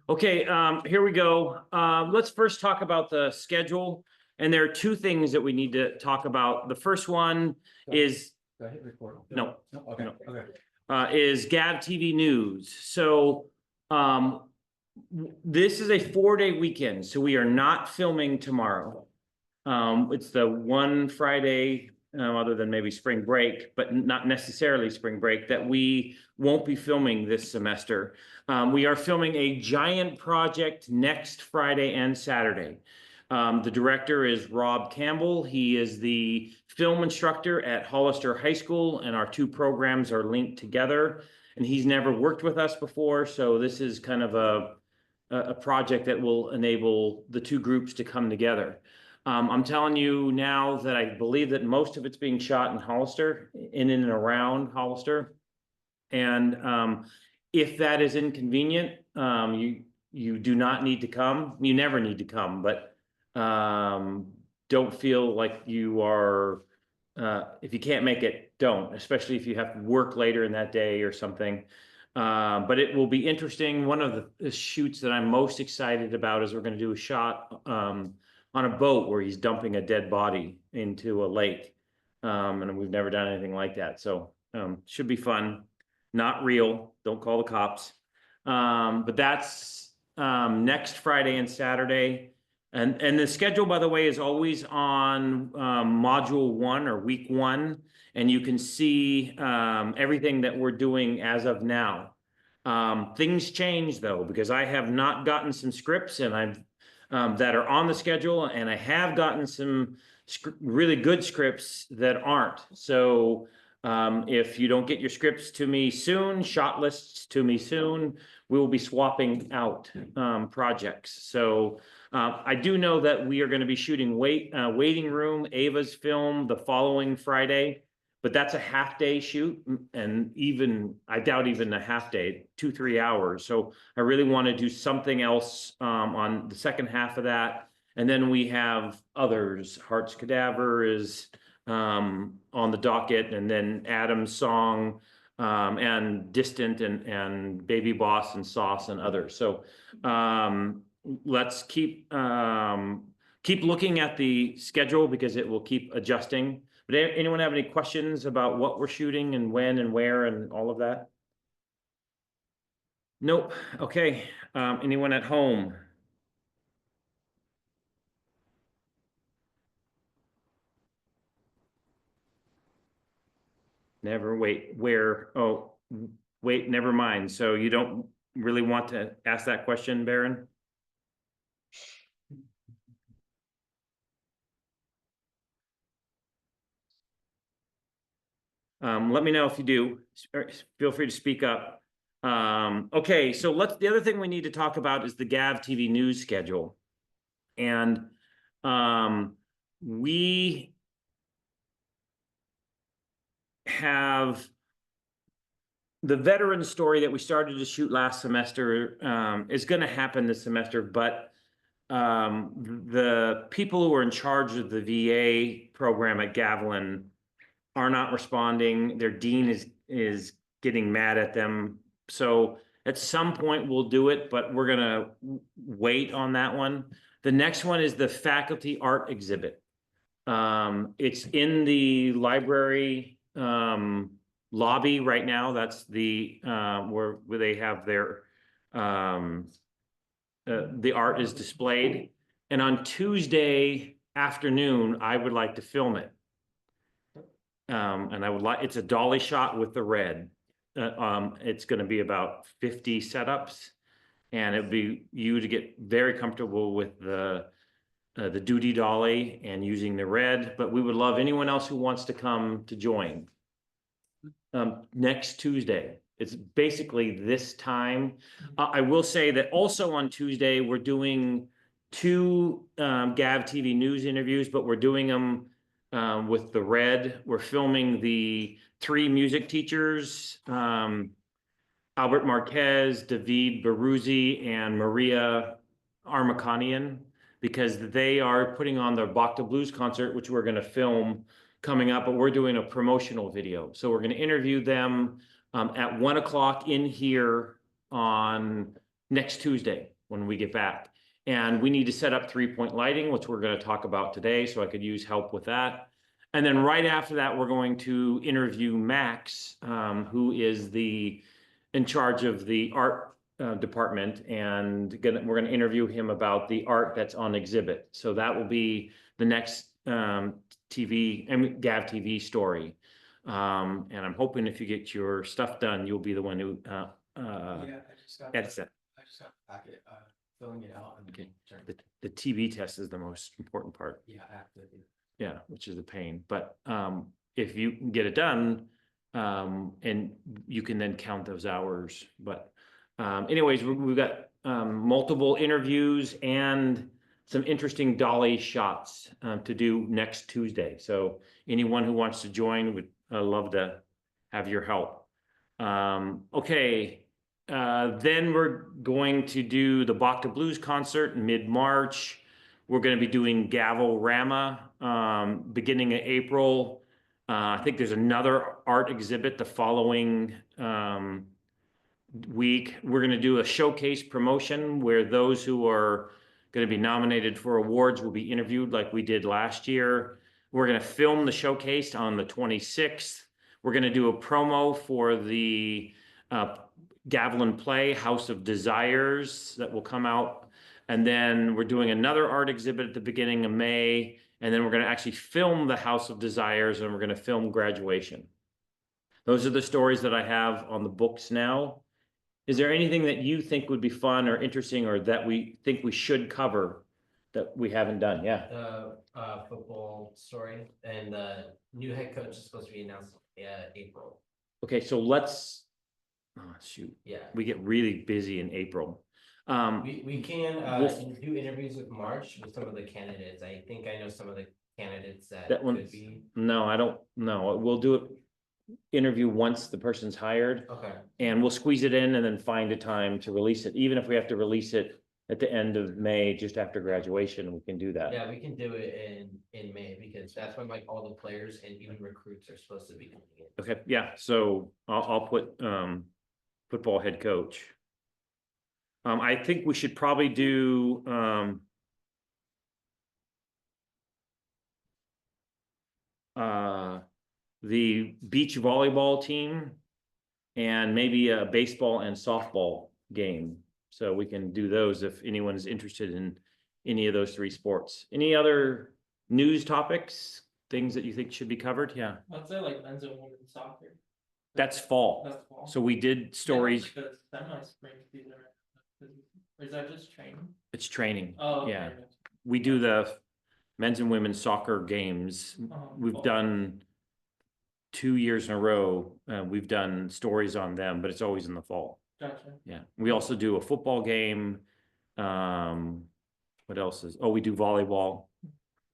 Okay, here we go. Let's first talk about the schedule. And there are two things that we need to talk about. The first one is Do I hit record? no, Okay, no. okay. Is Gav TV News. So this is a 4-day weekend, so we are not filming tomorrow. It's the one Friday, other than maybe spring break, but not necessarily spring break, that we won't be filming this semester. We are filming a giant project next Friday and Saturday. The director is Rob Campbell. He is the film instructor at Hollister High School, and our two programs are linked together. And he's never worked with us before, so this is kind of a project that will enable the two groups to come together. I'm telling you now that I believe that most of it's being shot in Hollister, in and around Hollister. And if that is inconvenient, you do not need to come. You never need to come, but don't feel like you are, if you can't make it, don't, especially if you have to work later in that day or something. But it will be interesting. One of the shoots that I'm most excited about is we're going to do a shot on a boat where he's dumping a dead body into a lake. And we've never done anything like that. So should be fun. Not real. Don't call the cops. But that's next Friday and Saturday. And the schedule, by the way, is always on module 1 or week 1. And you can see everything that we're doing as of now. Things change though, because I have not gotten some scripts and I've that are on the schedule, and I have gotten some really good scripts that aren't. So if you don't get your scripts to me soon, shot lists to me soon, we will be swapping out projects. So I do know that we are going to be shooting Waiting Room, Ava's film, the following Friday, but that's a half-day shoot, and even I doubt even a half day, 2-3 hours. So I really want to do something else on the second half of that. And then we have others. Heart's Cadaver is on the docket, and then Adam's Song, and Distant, and Baby Boss and Sauce and others. So let's keep looking at the schedule, because it will keep adjusting. But anyone have any questions about what we're shooting and when and where and all of that? Nope. Okay. Anyone at home? Never. Wait, where? Oh, wait, never mind. So you don't really want to ask that question, Baron? Let me know if you do. Feel free to speak up. Okay, so the other thing we need to talk about is the Gav TV News schedule. And we have the veteran story that we started to shoot last semester is going to happen this semester, but the people who are in charge of the VA program at Gavilan are not responding. Their dean is getting mad at them. So at some point we'll do it, but we're gonna wait on that one. The next one is the faculty art exhibit. It's in the library lobby right now. That's the where they have their the art is displayed. And on Tuesday afternoon, I would like to film it. And I would like, it's a dolly shot with the red. It's going to be about 50 setups, and it'd be you to get very comfortable with the duty dolly and using the red. But we would love anyone else who wants to come to join. Next Tuesday, it's basically this time. I will say that also on Tuesday we're doing 2 Gav TV News interviews, but we're doing them with the red. We're filming the 3 music teachers, Albert Marquez, David Baruzzi, and Maria Armakanian, because they are putting on their Bachta Blues concert, which we're going to film coming up, but we're doing a promotional video. So we're going to interview them at 1 o'clock in here on next Tuesday when we get back. And we need to set up 3-point lighting, which we're going to talk about today, so I could use help with that. And then right after that, we're going to interview Max, who is in charge of the art department, and we're going to interview him about the art that's on exhibit. So that will be the next GAV TV story. And I'm hoping if you get your stuff done, you'll be the one who Yeah, I just got edits it. I just got a packet, filling it out and Okay. turn- The TV test is the most important part. Yeah, I have to do. Yeah, which is a pain, but if you can get it done, and you can then count those hours, but anyways, we've got multiple interviews and some interesting dolly shots to do next Tuesday. So anyone who wants to join would love to have your help. Okay, then we're going to do the Bacta Blues concert in mid-March. We're going to be doing Gavel-Rama beginning of April. I think there's another art exhibit the following week. We're going to do a showcase promotion where those who are going to be nominated for awards will be interviewed like we did last year. We're going to film the showcase on the 26th. We're going to do a promo for the Gavilan play, House of Desires, that will come out. And then we're doing another art exhibit at the beginning of May. And then we're going to actually film the House of Desires, and we're going to film graduation. Those are the stories that I have on the books now. Is there anything that you think would be fun or interesting, or that we think we should cover that we haven't done? Yeah. The football story, and the new head coach is supposed to be announced April. Okay, so let's, oh shoot, Yeah, we get really busy in April. we can do interviews with March with some of the candidates. I think I know some of the candidates that one, could be. no, I don't know. We'll do it, interview once the person's hired, Okay. and we'll squeeze it in and then find a time to release it. Even if we have to release it at the end of May, just after graduation, we can do that. Yeah, we can do it in May, because that's when like all the players and even recruits are supposed to be coming in. Okay, yeah, so I'll put football head coach. I think we should probably do the beach volleyball team and maybe a baseball and softball game. So we can do those if anyone's interested in any of those three sports. Any other news topics, things that you think should be covered? Yeah, I'd say like men's and women's soccer. that's fall. That's fall. So we did stories. Yeah, the semi-spring season. Or is that just training? It's training. Oh, okay. Yeah. We do the men's and women's soccer games. We've Fall. done 2 years in a row. We've done stories on them, but it's always in the fall. Gotcha. Yeah. We also do a football game. What else is, oh, we do volleyball.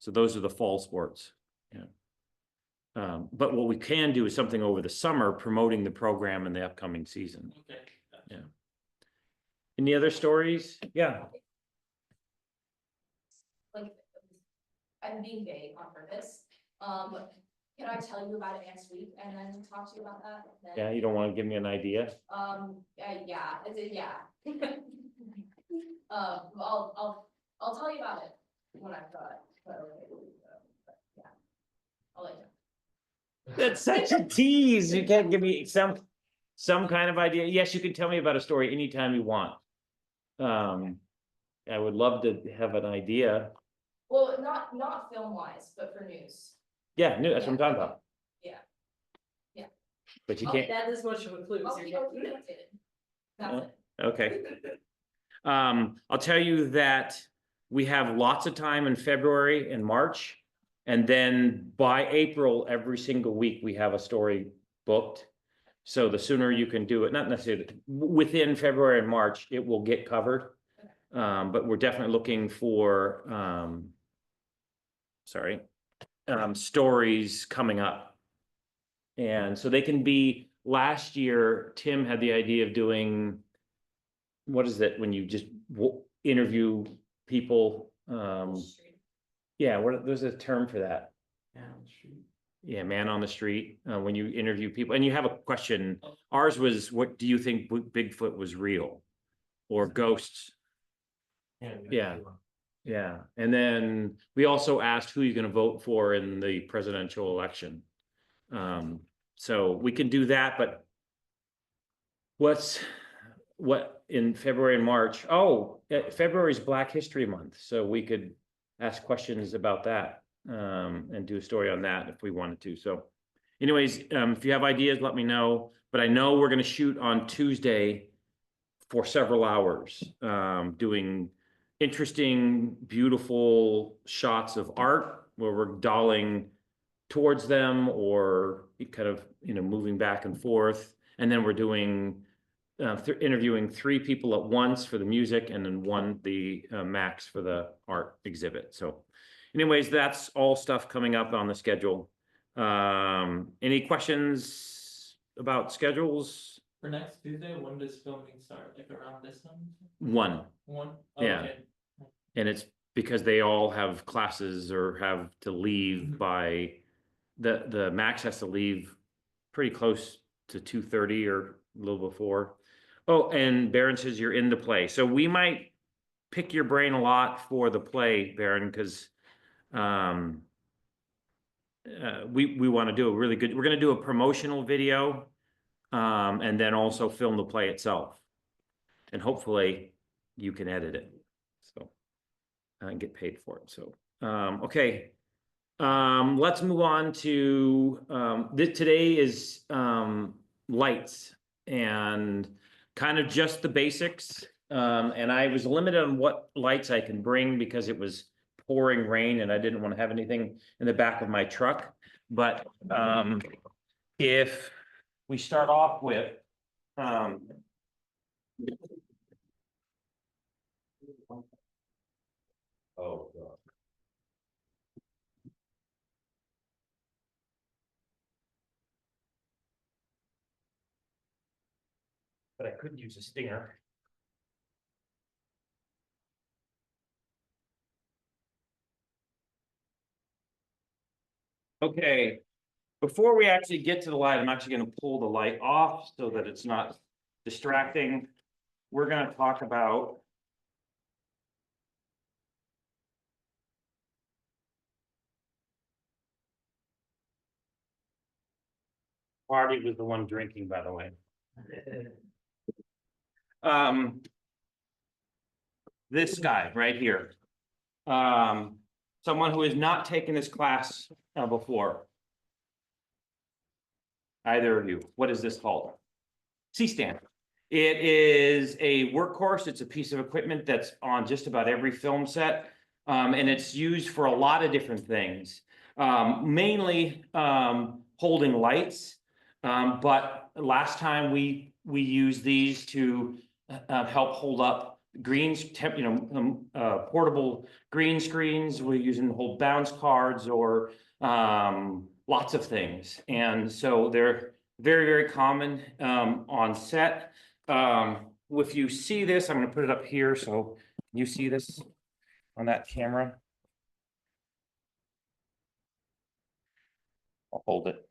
So those are the fall sports. Yeah. But what we can do is something over the summer promoting the program in the upcoming season. Okay. Gotcha. Yeah. Any other stories? Yeah. Like, I'm being vague on purpose. Can I tell you about it next week and then talk to you about that? Then- Yeah, you don't want to give me an idea? Yeah, I'll tell you about it when I've got it. But yeah, I'll let you know. That's such a tease. You can't give me some kind of idea. Yes, you can tell me about a story anytime you want. I would love to have an idea. Well, not film wise, but for news. Yeah, no, that's what I'm talking about. Yeah. Yeah. But you Oh, can't, That is much of a clue. I'll keep you updated. That's it. okay. I'll tell you that we have lots of time in February and March. And then by April, every single week, we have a story booked. So the sooner you can do it, not necessarily within February and March, it will get covered. But we're definitely looking for, stories coming up. And so they can be, last year, Tim had the idea of doing, what is it, when you just interview people? Yeah, there's a term for that. yeah, man on the street, when you interview people and you have a question. Ours was, what do you think Bigfoot was real? Or ghosts? Yeah. Yeah, and then we also asked who you're gonna vote for in the presidential election. So we can do that, but what in February and March? Oh, February's Black History Month, so we could ask questions about that, and do a story on that if we wanted to. So anyways, if you have ideas, let me know, but I know we're gonna shoot on Tuesday for several hours, doing interesting, beautiful shots of art where we're dolling towards them or kind of, moving back and forth. And then we're doing, interviewing 3 people at once for the music and then the Max for the art exhibit. So anyways, that's all stuff coming up on the schedule. Any questions about schedules? For next Tuesday, when does filming start? Like around this time? 1. One? Yeah. Okay. And it's because they all have classes or have to leave by, the Max has to leave pretty close to 2:30 or a little before. Oh, and Baron says you're in the play, so we might pick your brain a lot for the play, Baron, because we want to do a really good, we're going to do a promotional video, and then also film the play itself. And hopefully you can edit it, so, and get paid for it. So, okay. Let's move on to, today is, lights and kind of just the basics. And I was limited on what lights I can bring because it was pouring rain and I didn't want to have anything in the back of my truck. But, if we start off with, oh, God. But I could use a stinger. Okay, before we actually get to the light, I'm actually gonna pull the light off so that it's not distracting. We're gonna talk about Marty was the one drinking, by the way. This guy right here. Someone who has not taken this class before. Either of you, what is this called? C-stand. It is a workhorse. It's a piece of equipment that's on just about every film set. And it's used for a lot of different things. Mainly holding lights. But last time we used these to help hold up greens, portable green screens. We're using to hold bounce cards or lots of things. And so they're very, very common on set. If you see this, I'm going to put it up here so you see this on that camera. I'll hold it.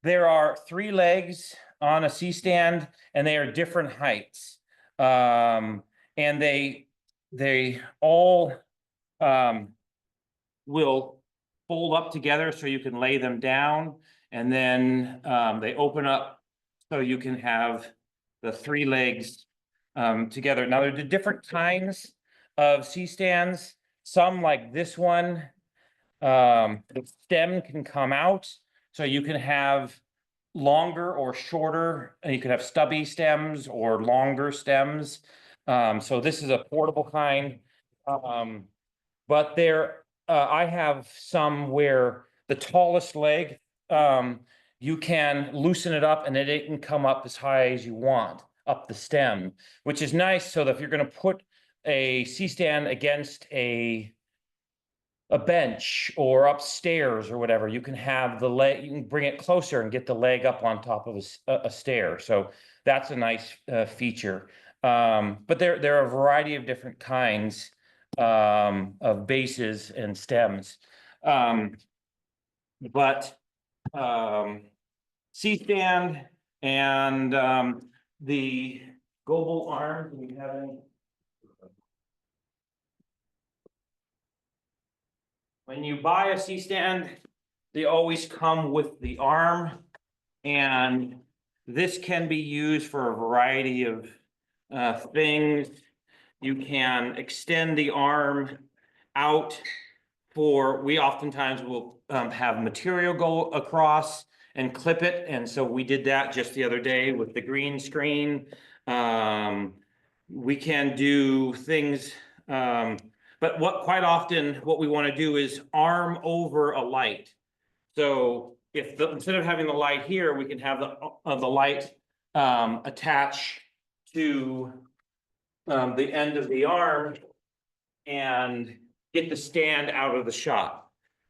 There are 3 legs on a C-stand and they are different heights. And they all will fold up together so you can lay them down, and then they open up so you can have the 3 legs together. Now there are different kinds of C-stands. Some like this one, the stem can come out, so you can have longer or shorter, and you can have stubby stems or longer stems. So this is a portable kind. But I have some where the tallest leg, you can loosen it up and it can come up as high as you want up the stem, which is nice. So that if you're going to put a C-stand against a bench or upstairs or whatever, you can have the leg, you can bring it closer and get the leg up on top of a stair. So that's a nice feature. But there are a variety of different kinds of bases and stems. but, C-stand and, the Goble arm, do we have any? When you buy a C-stand, they always come with the arm. And this can be used for a variety of things. You can extend the arm out for, we oftentimes will have material go across and clip it. And so we did that just the other day with the green screen. We can do things, but quite often what we want to do is arm over a light. So if instead of having the light here, we can have the light attach to the end of the arm and get the stand out of the shot.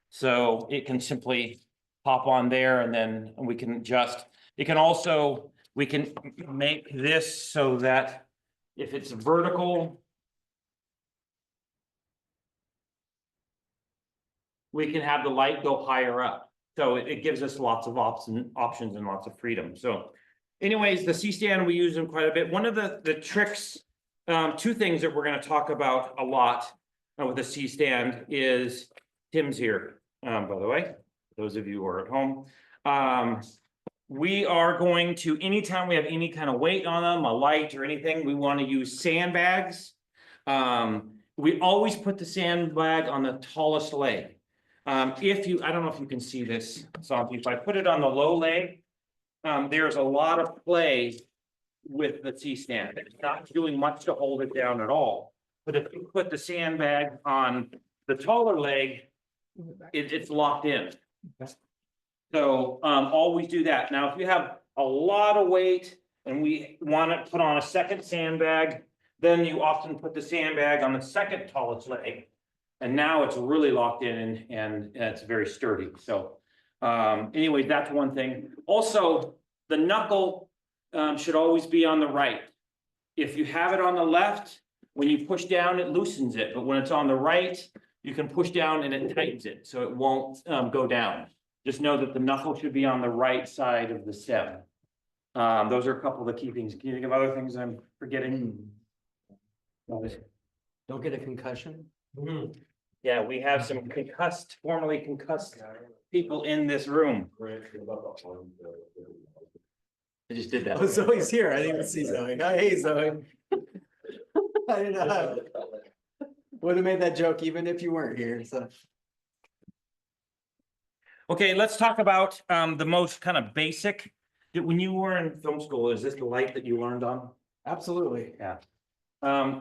So it can simply pop on there and then we can adjust. It can also, we can make this so that if it's vertical, we can have the light go higher up. So it gives us lots of options and lots of freedom. So anyways, the C-stand, we use them quite a bit. One of the tricks, two things that we're going to talk about a lot with the C-stand is, Tim's here, by the way, those of you who are at home. We are going to, anytime we have any kind of weight on them, a light or anything, we want to use sandbags. We always put the sandbag on the tallest leg. If you, I don't know if you can see this, so if I put it on the low leg, there's a lot of play with the C-stand. It's not doing much to hold it down at all. But if you put the sandbag on the taller leg, it's locked in. So always do that. Now, if you have a lot of weight and we want to put on a second sandbag, then you often put the sandbag on the second tallest leg. And now it's really locked in and it's very sturdy. So anyway, that's one thing. Also, the knuckle should always be on the right. If you have it on the left, when you push down, it loosens it. But when it's on the right, you can push down and it tightens it. So it won't go down. Just know that the knuckle should be on the right side of the stem. Those are a couple of the key things. Can you think of other things I'm forgetting? Don't get a concussion. Yeah, we have some formerly concussed people in this room. I just did that. Oh, Zoe's here. I didn't even see Zoe. Hey, Zoe. I didn't know. Would have made that joke even if you weren't here, so. Okay, let's talk about the most kind of basic. When you were in film school, is this the light that you learned on? Absolutely. Yeah.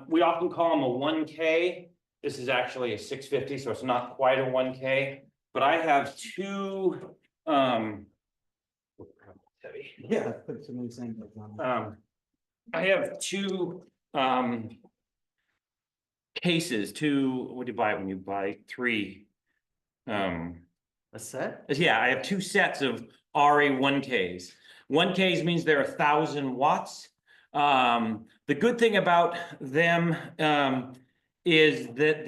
We often call them a 1K. This is actually a 650, so it's not quite a 1K. But I have two. Heavy. Yeah, put some new things on. I have two cases. What do you buy when you buy three? A set? Yeah, I have two sets of RA1Ks. 1Ks means they're 1,000 watts. The good thing about them is that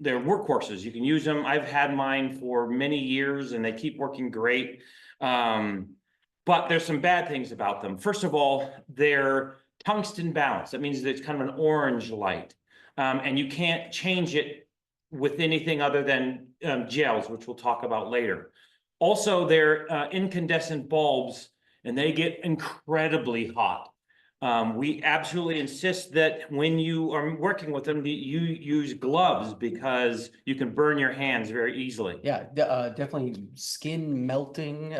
they're workhorses. You can use them. I've had mine for many years and they keep working great. But there's some bad things about them. First of all, they're tungsten balanced. That means that it's kind of an orange light. And you can't change it with anything other than gels, which we'll talk about later. Also, they're incandescent bulbs and they get incredibly hot. We absolutely insist that when you are working with them, you use gloves because you can burn your hands very easily. Yeah, definitely skin melting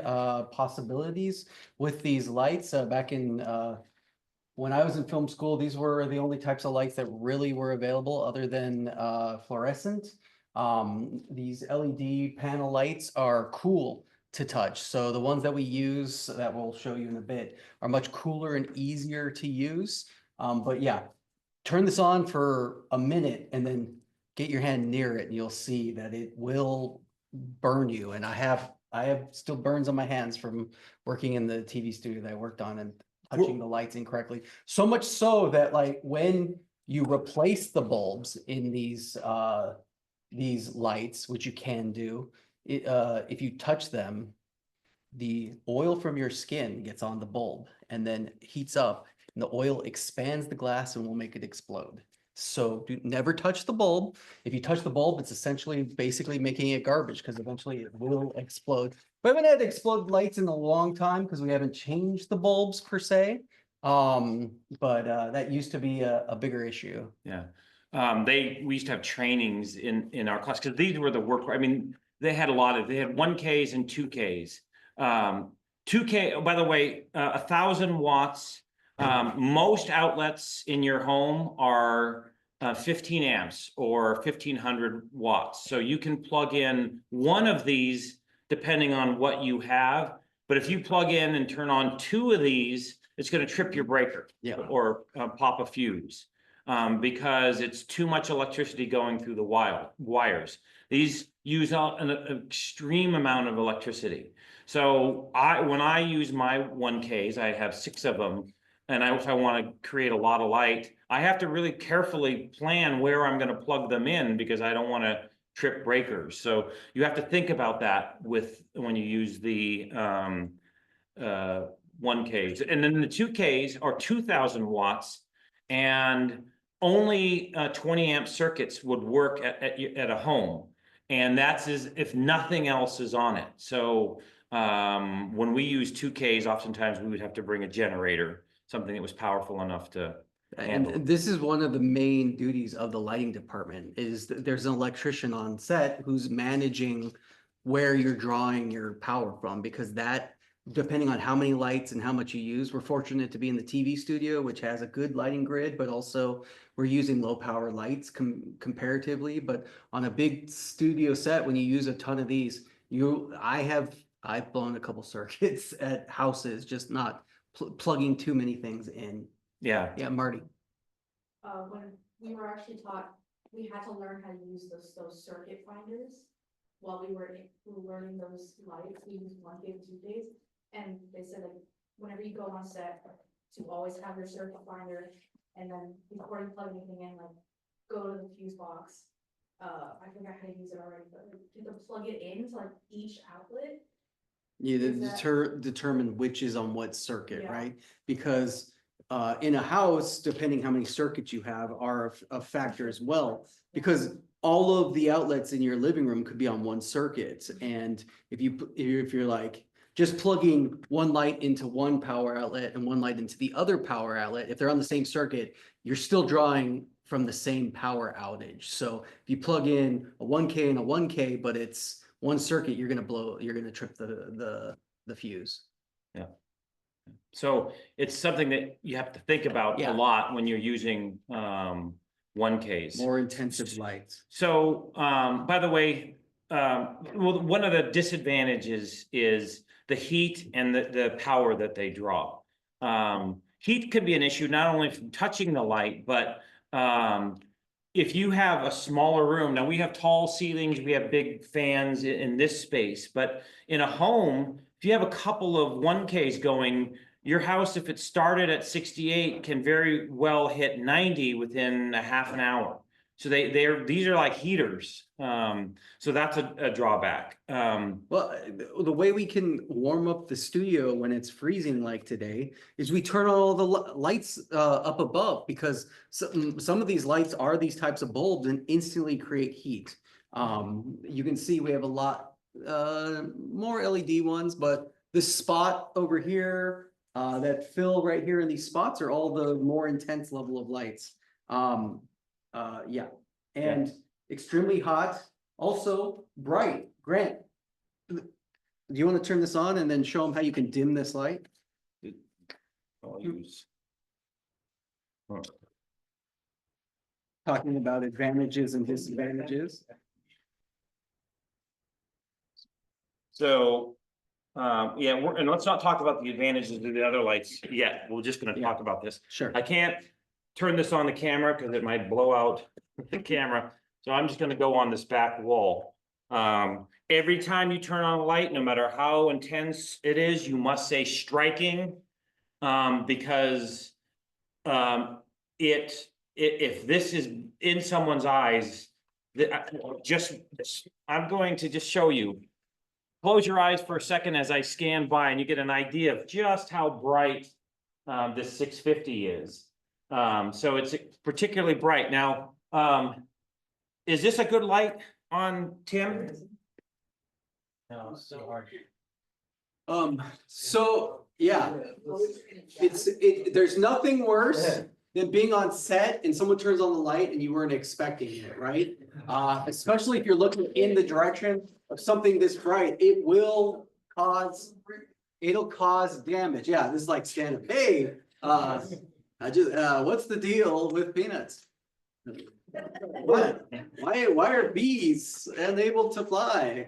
possibilities with these lights. Back in when I was in film school, these were the only types of lights that really were available other than fluorescent. These LED panel lights are cool to touch. So the ones that we use that we'll show you in a bit are much cooler and easier to use. But yeah, turn this on for a minute and then get your hand near it and you'll see that it will burn you. And I have still burns on my hands from working in the TV studio that I worked on and touching the lights incorrectly. So much so that like when you replace the bulbs in these lights, which you can do, if you touch them, the oil from your skin gets on the bulb and then heats up, and the oil expands the glass and will make it explode. So never touch the bulb. If you touch the bulb, it's essentially basically making it garbage, because eventually it will explode. We haven't had explode lights in a long time because we haven't changed the bulbs per se. But that used to be a bigger issue. Yeah. We used to have trainings in our class, because these were the work, I mean, they had 1Ks and 2Ks. 2K, by the way, 1,000 watts. Most outlets in your home are 15 amps or 1,500 watts. So you can plug in one of these depending on what you have. But if you plug in and turn on 2 of these, it's going to trip your breaker. Yeah. Or pop a fuse. Because it's too much electricity going through the wires. These use an extreme amount of electricity. So when I use my 1Ks, I have 6 of them, and if I want to create a lot of light, I have to really carefully plan where I'm going to plug them in, because I don't want to trip breakers. So you have to think about that when you use the 1Ks. And then the 2Ks are 2,000 watts, and only 20 amp circuits would work at a home. And that's if nothing else is on it. So when we use 2Ks, oftentimes we would have to bring a generator, something that was powerful enough to handle. And this is one of the main duties of the lighting department, is that there's an electrician on set who's managing where you're drawing your power from, because that, depending on how many lights and how much you use, we're fortunate to be in the TV studio, which has a good lighting grid, but also we're using low power lights comparatively. But on a big studio set, when you use a ton of these, I've blown a couple circuits at houses, just not plugging too many things in. Yeah. Yeah, Marty. When we were actually taught, we had to learn how to use those circuit finders. While we were learning those lights, we used 1K and 2Ks. And they said, like, whenever you go on set, to always have your circuit finder, and then before you plug anything in, like, go to the fuse box. I forgot how to use it already, but you have to plug it into like each outlet. Yeah, Is that- determine which is on what circuit, Yeah. right? Because in a house, depending how many circuits you have are a factor as well. Because all of the outlets in your living room could be on one circuit. And if you're like just plugging one light into one power outlet and one light into the other power outlet, if they're on the same circuit, you're still drawing from the same power outage. So if you plug in a 1K and a 1K, but it's one circuit, you're gonna trip the fuse. Yeah. So it's something that you have to think about Yeah. a lot when you're using 1Ks. More intensive lights. So, by the way, well, one of the disadvantages is the heat and the power that they draw. Heat could be an issue not only from touching the light, but if you have a smaller room, now we have tall ceilings, we have big fans in this space, but in a home, if you have a couple of 1Ks going, your house, if it started at 68, can very well hit 90 within a half an hour. So these are like heaters. So that's a drawback. Well, the way we can warm up the studio when it's freezing like today is we turn on all the lights up above, because some of these lights are these types of bulbs and instantly create heat. You can see we have a lot more LED ones, but this spot over here, that fill right here in these spots are all the more intense level of lights. Yeah, and extremely hot, also bright. Grant, do you want to turn this on and then show them how you can dim this light? I'll use. Talking about advantages and disadvantages. So, yeah, and let's not talk about the advantages of the other lights yet. We're just gonna talk about this. Sure. I can't turn this on the camera because it might blow out the camera. So I'm just gonna go on this back wall. Every time you turn on a light, no matter how intense it is, you must say striking. Because if this is in someone's eyes, I'm going to just show you. close your eyes for a second as I scan by and you get an idea of just how bright this 650 is. So it's particularly bright. Now, is this a good light on Tim? No, it's so hard. So, yeah, there's nothing worse than being on set and someone turns on the light and you weren't expecting it, right? Especially if you're looking in the direction of something this bright, it'll cause damage. Yeah, this is like stand-up. Hey, what's the deal with peanuts? What? Why are bees unable to fly?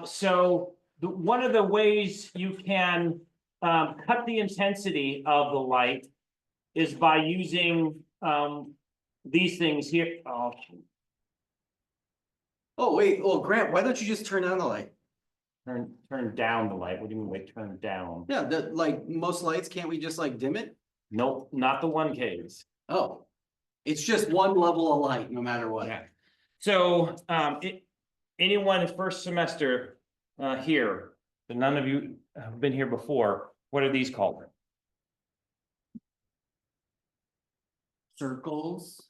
So one of the ways you can cut the intensity of the light is by using these things here. Oh, wait, Grant, why don't you just turn on the light? Turn down the light. What do you mean, wait, turn down? Yeah, like most lights, can't we just like dim it? Nope, not the 1Ks. Oh, it's just one level of light, no matter what. Yeah. So, anyone in first semester here, but none of you have been here before, what are these called? Circles.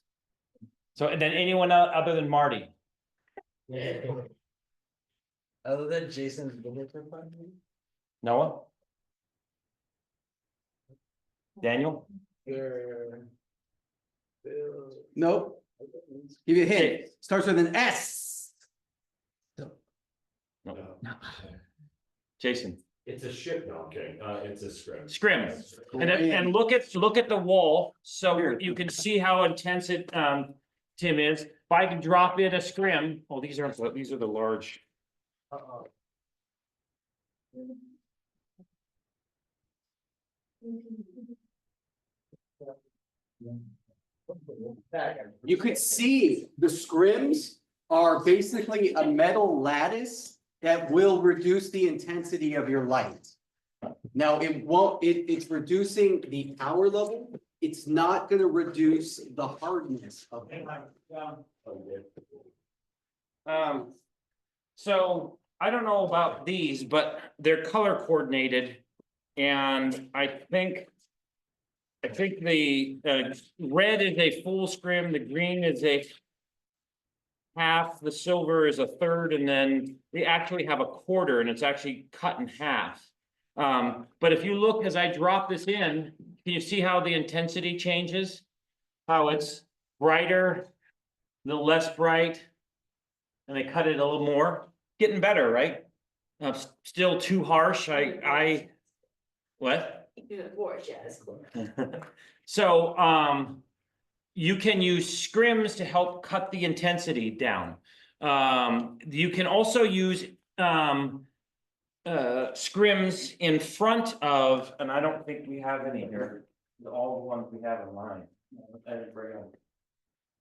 So, and then anyone other than Marty? Other than Jason's signature part? Noah? Daniel? Nope. Give you a hint. Okay. Starts with an S. No. Jason? It's a ship, no, okay, it's a script. Scrim. And look at the wall, so you can see how intense it, Tim is. If I can drop in a scrim, oh, these are the large. You could see the scrims are basically a metal lattice that will reduce the intensity of your light. Now, it's reducing the power level. It's not gonna reduce the hardness of it. So I don't know about these, but they're color coordinated. And I think the red is a full scrim, the green is a half, the silver is a third, and then we actually have a quarter and it's actually cut in half. But if you look as I drop this in, can you see how the intensity changes? How it's brighter, a little less bright, and they cut it a little more, getting better, right? Still too harsh, what? So, you can use scrims to help cut the intensity down. You can also use scrims in front of, and I don't think we have any here, all the ones we have in line.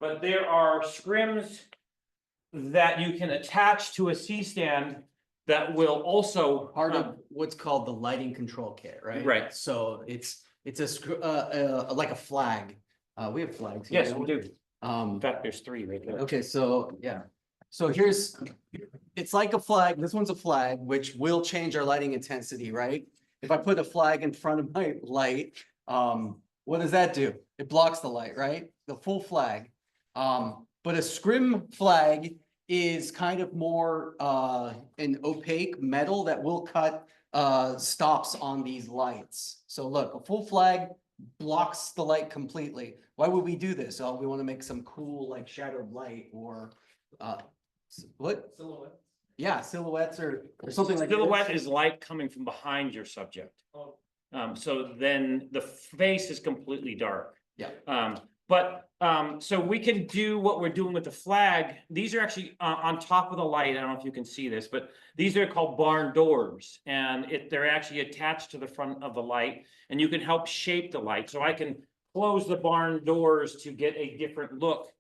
But there are scrims that you can attach to a C-stand that will also Part of what's called the lighting control kit, right? Right. So it's like a flag. We have flags here. Yes, we do. Um, In fact, there's 3 right there. okay, so, yeah. So it's like a flag. This one's a flag, which will change our lighting intensity, right? If I put a flag in front of my light, what does that do? It blocks the light, right? The full flag. But a scrim flag is kind of more an opaque metal that will cut stops on these lights. So look, a full flag blocks the light completely. Why would we do this? Oh, we want to make some cool like shadowed light or what? Silhouette. Yeah, silhouettes or something like this. Silhouette is light coming from behind your subject. Oh. So then the face is completely dark. Yeah. So we can do what we're doing with the flag. These are actually on top of the light. I don't know if you can see this, but these are called barn doors, and they're actually attached to the front of the light, and you can help shape the light. So I can close the barn doors to get a different look.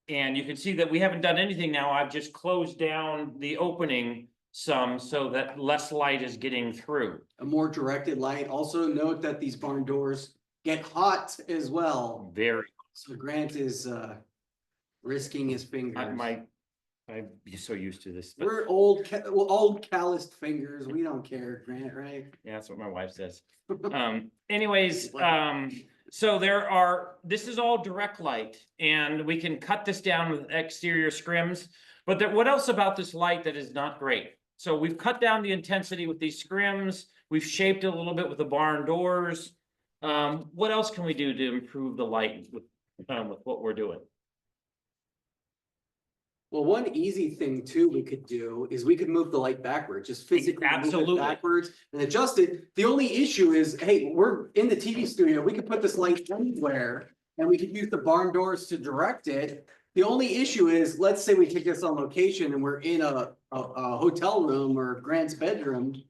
And you can see that we haven't done anything now. I've just closed down the opening some so that less light is getting through. A more directed light. Also note that these barn doors get hot as well. Very, So Grant is risking his fingers. I'm so used to this, but We're old calloused fingers. We don't care, Grant, right? yeah, that's what my wife says. Anyways, so this is all direct light and we can cut this down with exterior scrims. But what else about this light that is not great? So we've cut down the intensity with these scrims. We've shaped it a little bit with the barn doors. What else can we do to improve the light with what we're doing? Well, one easy thing too we could do is we could move the light backwards, just physically move Absolutely. it backwards and adjust it. The only issue is, hey, we're in the TV studio, we could put this light anywhere and we could use the barn doors to direct it. The only issue is, let's say we take this on location and we're in a hotel room or Grant's bedroom.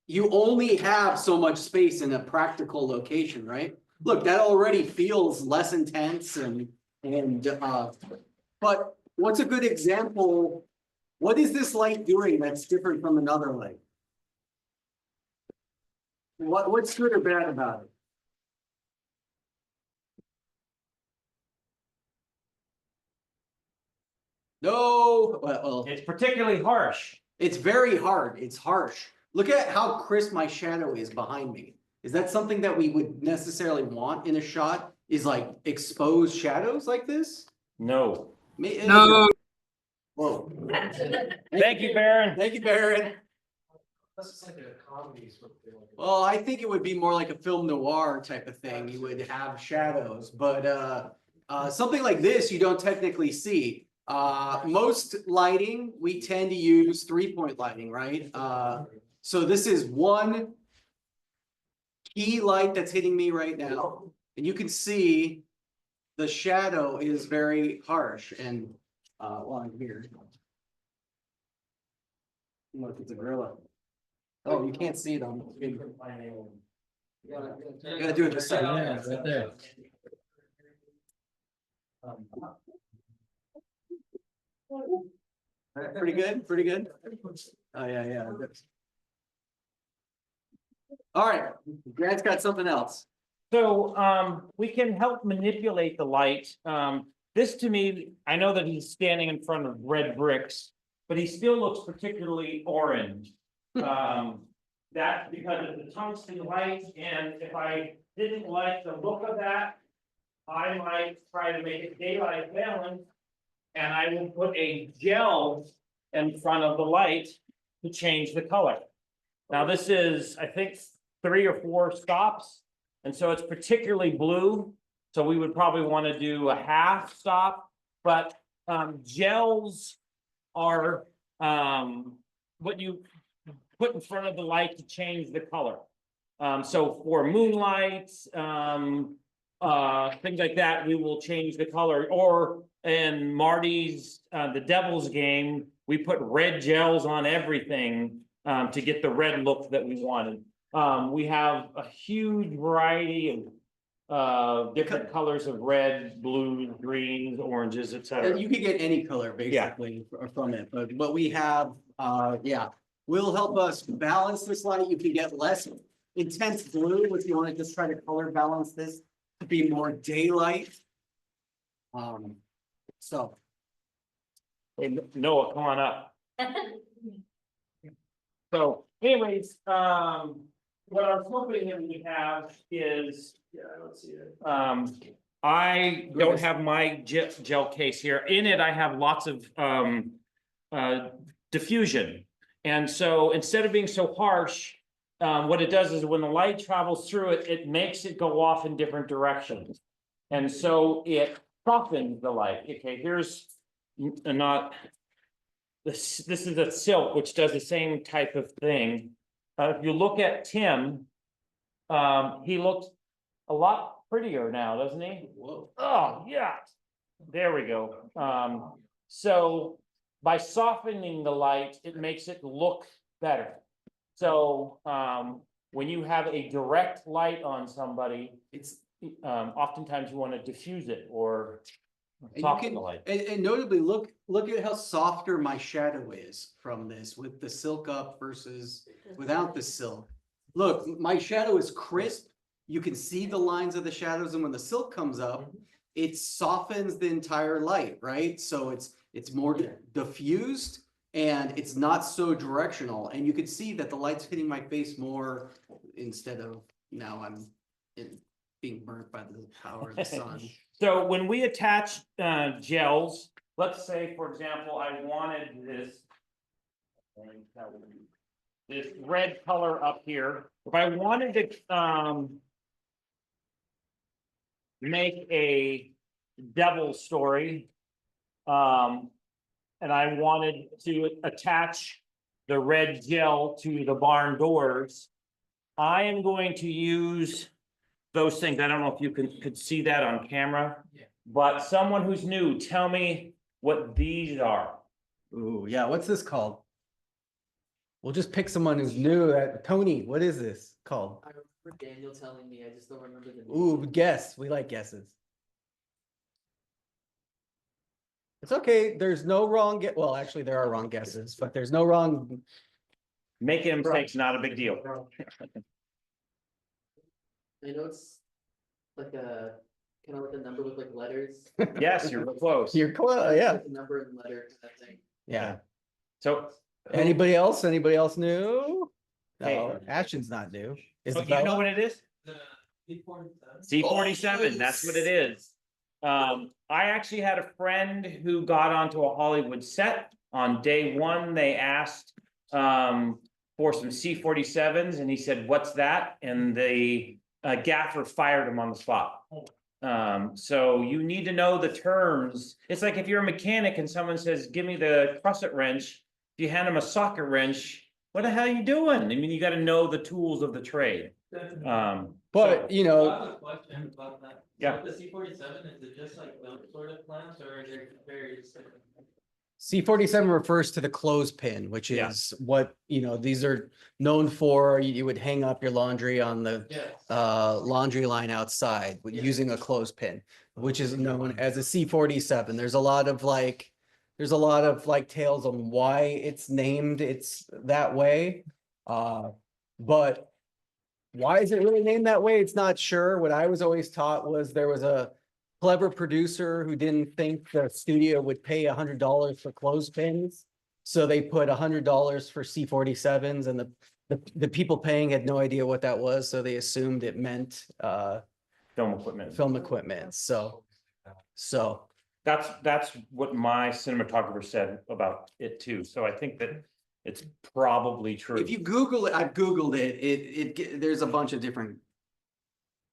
You only have so much space in a practical location, right? Look, that already feels less intense but what's a good example? What is this light doing that's different from another light? What's good or bad about it? No, well, It's particularly harsh. it's very hard. It's harsh. Look at how crisp my shadow is behind me. Is that something that we would necessarily want in a shot? Is like exposed shadows like this? No. No. Whoa. Thank you, Baron. Thank you, Baron. This is like a comedy sort of thing. Well, I think it would be more like a film noir type of thing. You would have shadows, but something like this you don't technically see. Most lighting, we tend to use 3-point lighting, right? So this is one key light that's hitting me right now. And you can see the shadow is very harsh and while I'm here. Look, it's a gorilla. Oh, you can't see them. You gotta do it the same. Yeah, right there. Pretty good, pretty good. Oh, yeah. All right, Grant's got something else. So, we can help manipulate the light. This to me, I know that he's standing in front of red bricks, but he still looks particularly orange. That's because of the tungsten light, and if I didn't like the look of that, I might try to make it daylight balance. And I will put a gel in front of the light to change the color. Now, this is, I think, 3 or 4 stops. And so it's particularly blue. So we would probably want to do a half stop, but gels are what you put in front of the light to change the color. So for moonlight, things like that, we will change the color. Or in Marty's, the Devil's game, we put red gels on everything to get the red look that we wanted. We have a huge variety of different colors of red, blues, greens, oranges, etc. You could get any color basically from it, but what we have, will help us balance this light. You can get less intense blue if you want to just try to color balance this to be more daylight. So. Hey, Noah, come on up. So anyways, what I was hoping that we have is, I don't see it. I don't have my gel case here. In it, I have lots of diffusion. And so instead of being so harsh, what it does is when the light travels through it, it makes it go off in different directions. And so it softens the light. Okay, here's this is a silk, which does the same type of thing. If you look at Tim, he looks a lot prettier now, doesn't he? Whoa. Oh, yeah. There we go. So by softening the light, it makes it look better. So when you have a direct light on somebody, it's oftentimes you want to diffuse it or soften the light. And notably, look at how softer my shadow is from this with the silk up versus without the silk. Look, my shadow is crisp. You can see the lines of the shadows, and when the silk comes up, it softens the entire light, right? So it's more diffused and it's not so directional. And you could see that the light's hitting my face more instead of now being burnt by the power of the sun. So when we attach gels, let's say, for example, I wanted this red color up here. If I wanted to make a devil story, and I wanted to attach the red gel to the barn doors, I am going to use those things. I don't know if you could see that on camera. Yeah. But someone who's new, tell me what these are. Ooh, yeah, what's this called? We'll just pick someone who's new. Tony, what is this called? I remember Daniel telling me, I just don't remember the name. Ooh, guess. We like guesses. It's okay. There's no wrong well, actually there are wrong guesses, but there's no wrong. Making a mistake's not a big deal. I know it's like a, kind of like a number with like letters. Yes, you're close. You're close, yeah. Like a number and letter kind of thing. Yeah. So. Anybody else? Anybody else new? Hey. No, Ashton's not new. Oh, you know Isabella? what it is? The C47. C47, that's what it is. I actually had a friend who got onto a Hollywood set. On day one, they asked for some C47s and he said, "What's that?" And the gaffer fired him on the spot. So you need to know the terms. It's like if you're a mechanic and someone says, "Give me the crescent wrench." If you hand them a socket wrench, what the hell are you doing? I mean, you gotta know the tools of the trade. But, you know, I have a question about that. Yeah. So the C47, is it just like those sort of clamps or are there various different? C47 refers to the clothespin, which Yeah. is what, you know, these are known for. You would hang up your laundry on the Yes. laundry line outside Yeah. using a clothespin, which is known as a C47. There's a lot of like tales on why it's named that way. But why is it really named that way? It's not sure. What I was always taught was there was a clever producer who didn't think the studio would pay $100 for clothespins. So they put $100 for C47s and the people paying had no idea what that was. So they assumed it meant Film equipment. film equipment. So That's what my cinematographer said about it too. So I think that it's probably true. if you Google it, I've Googled it, there's a bunch of different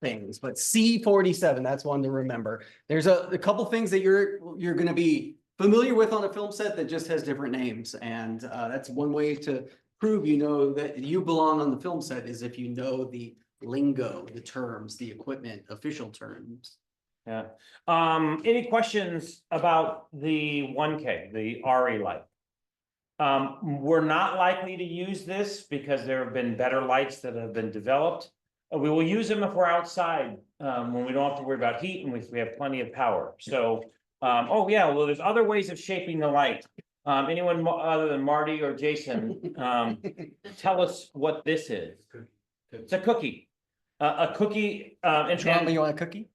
things, but C47, that's one to remember. There's a couple things that you're gonna be familiar with on a film set that just has different names. And that's one way to prove you know that you belong on the film set is if you know the lingo, the terms, the equipment, official terms. Yeah. Any questions about the 1K, the RE light? We're not likely to use this because there have been better lights that have been developed. We will use them if we're outside, when we don't have to worry about heat and we have plenty of power. So, oh yeah, well, there's other ways of shaping the light. Anyone other than Marty or Jason, tell us what this is. It's a cookie. A cookie, and Family, you want a cookie?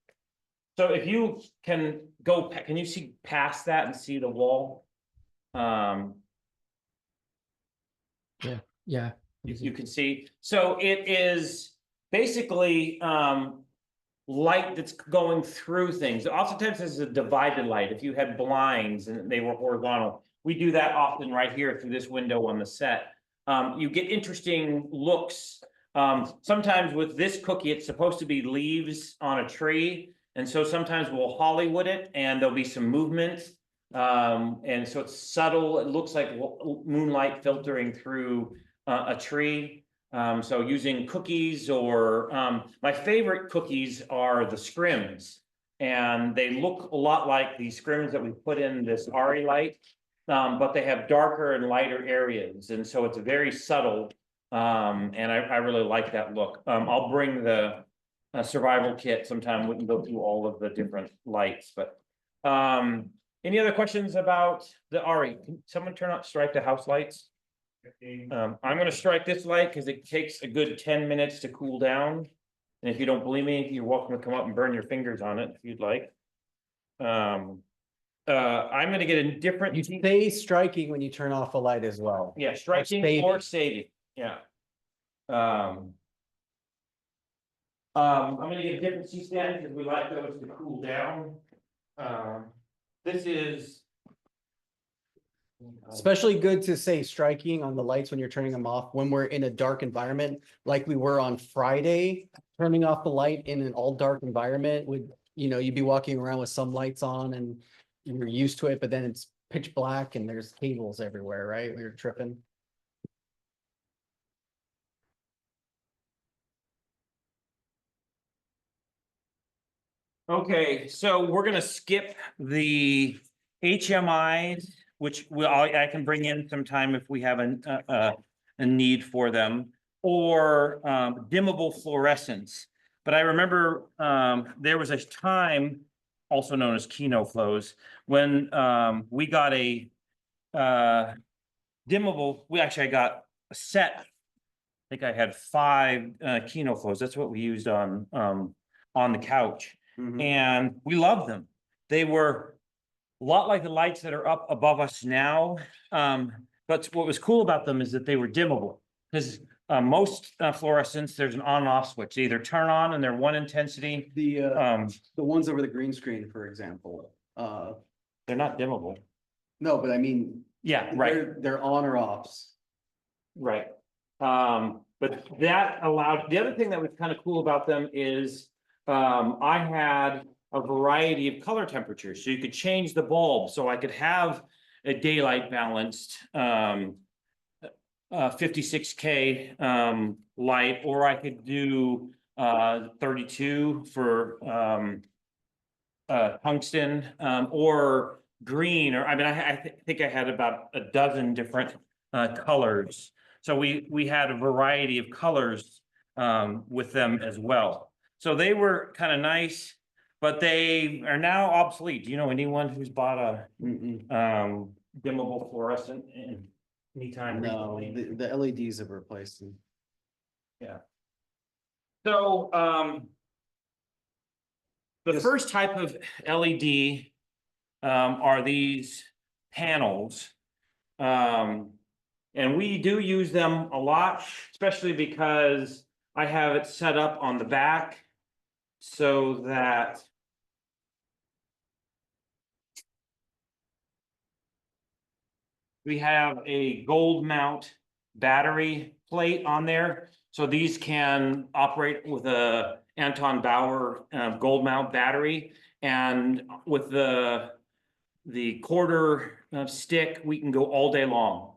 so if you can go, can you see past that and see the wall? Yeah. You can see, so it is basically light that's going through things. Oftentimes this is a divided light. If you had blinds and they were horizontal, we do that often right here through this window on the set. You get interesting looks. Sometimes with this cookie, it's supposed to be leaves on a tree. And so sometimes we'll Hollywood it and there'll be some movement. And so it's subtle. It looks like moonlight filtering through a tree. So using cookies or my favorite cookies are the scrims. And they look a lot like the scrims that we put in this RE light, but they have darker and lighter areas. And so it's very subtle. And I really like that look. I'll bring the survival kit sometime. We can go through all of the different lights, but any other questions about the RE? Can someone strike the house lights? I'm gonna strike this light because it takes a good 10 minutes to cool down. And if you don't believe me, you're welcome to come up and burn your fingers on it if you'd like. I'm gonna get a different. You stay striking when you turn off a light as well. Yeah, striking saving. or saving, yeah. I'm gonna get a different C-stand because we like those to cool down. This is. Especially good to say striking on the lights when you're turning them off, when we're in a dark environment, like we were on Friday. Turning off the light in an all dark environment would, you'd be walking around with some lights on and you're used to it, but then it's pitch black and there's cables everywhere, right? We were tripping. Okay, so we're gonna skip the HMIs, which I can bring in sometime if we have a need for them, or dimmable fluorescents. But I remember there was a time, also known as Kino flows, when we got a dimmable. I got a set. I think I had 5 Kino flows. That's what we used on the couch. And we loved them. They were a lot like the lights that are up above us now. But what was cool about them is that they were dimmable. Because most fluorescents, there's an on and off switch. They either turn on and they're one intensity. The ones over the green screen, for example, They're not dimmable. no, but I mean, Yeah, right, they're on or offs. right. But that allowed, the other thing that was kind of cool about them is I had a variety of color temperatures, so you could change the bulb, so I could have a daylight balanced 56K light, or I could do 32 for tungsten, or green, or I think I had about a dozen different colors. So we had a variety of colors with them as well. So they were kind of nice, but they are now obsolete. Do you know anyone who's bought a dimmable fluorescent in anytime No, recently? the LEDs have replaced them. So the Yes. first type of LED are these panels. And we do use them a lot, especially because I have it set up on the back so that we have a gold mount battery plate on there. So these can operate with a Anton Bauer gold mount battery, and with the quarter stick, we can go all day long.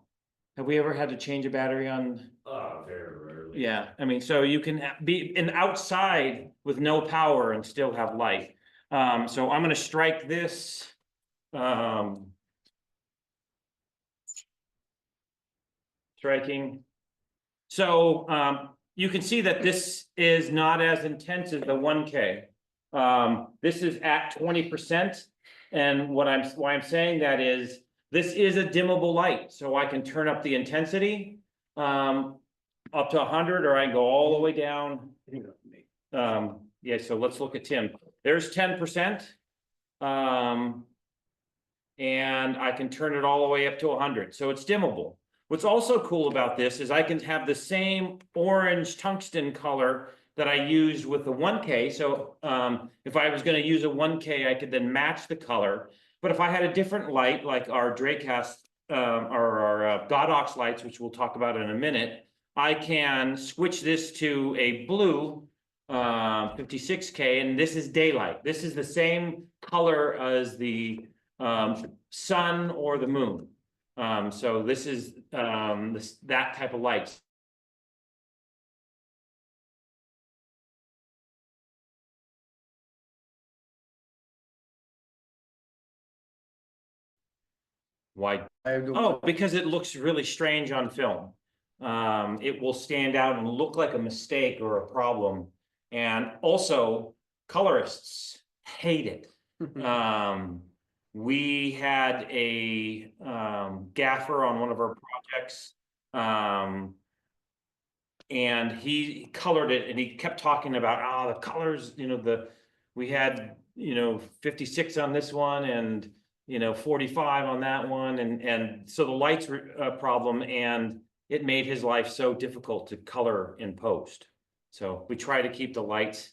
Have we ever had to change a battery on? Very rarely. Yeah, I mean, so you can be outside with no power and still have light. So I'm gonna strike this. Striking. So you can see that this is not as intense as the 1K. This is at 20%. And why I'm saying that is, this is a dimmable light, so I can turn up the intensity up to 100, or I can go all the way down. Yeah, so let's look at Tim. There's 10%. And I can turn it all the way up to 100, so it's dimmable. What's also cool about this is I can have the same orange tungsten color that I used with the 1K. So if I was going to use a 1K, I could then match the color. But if I had a different light, like our Dracast or our Godox lights, which we'll talk about in a minute, I can switch this to a blue 56K, and this is daylight. This is the same color as the sun or the moon. So this is that type of light. Why? Oh, because it looks really strange on film. It will stand out and look like a mistake or a problem. And also, colorists hate it. We had a gaffer on one of our projects, and he colored it, and he kept talking about the colors. We had 56 on this one, and 45 on that one, and so the lights were a problem, and it made his life so difficult to color in post. So we try to keep the lights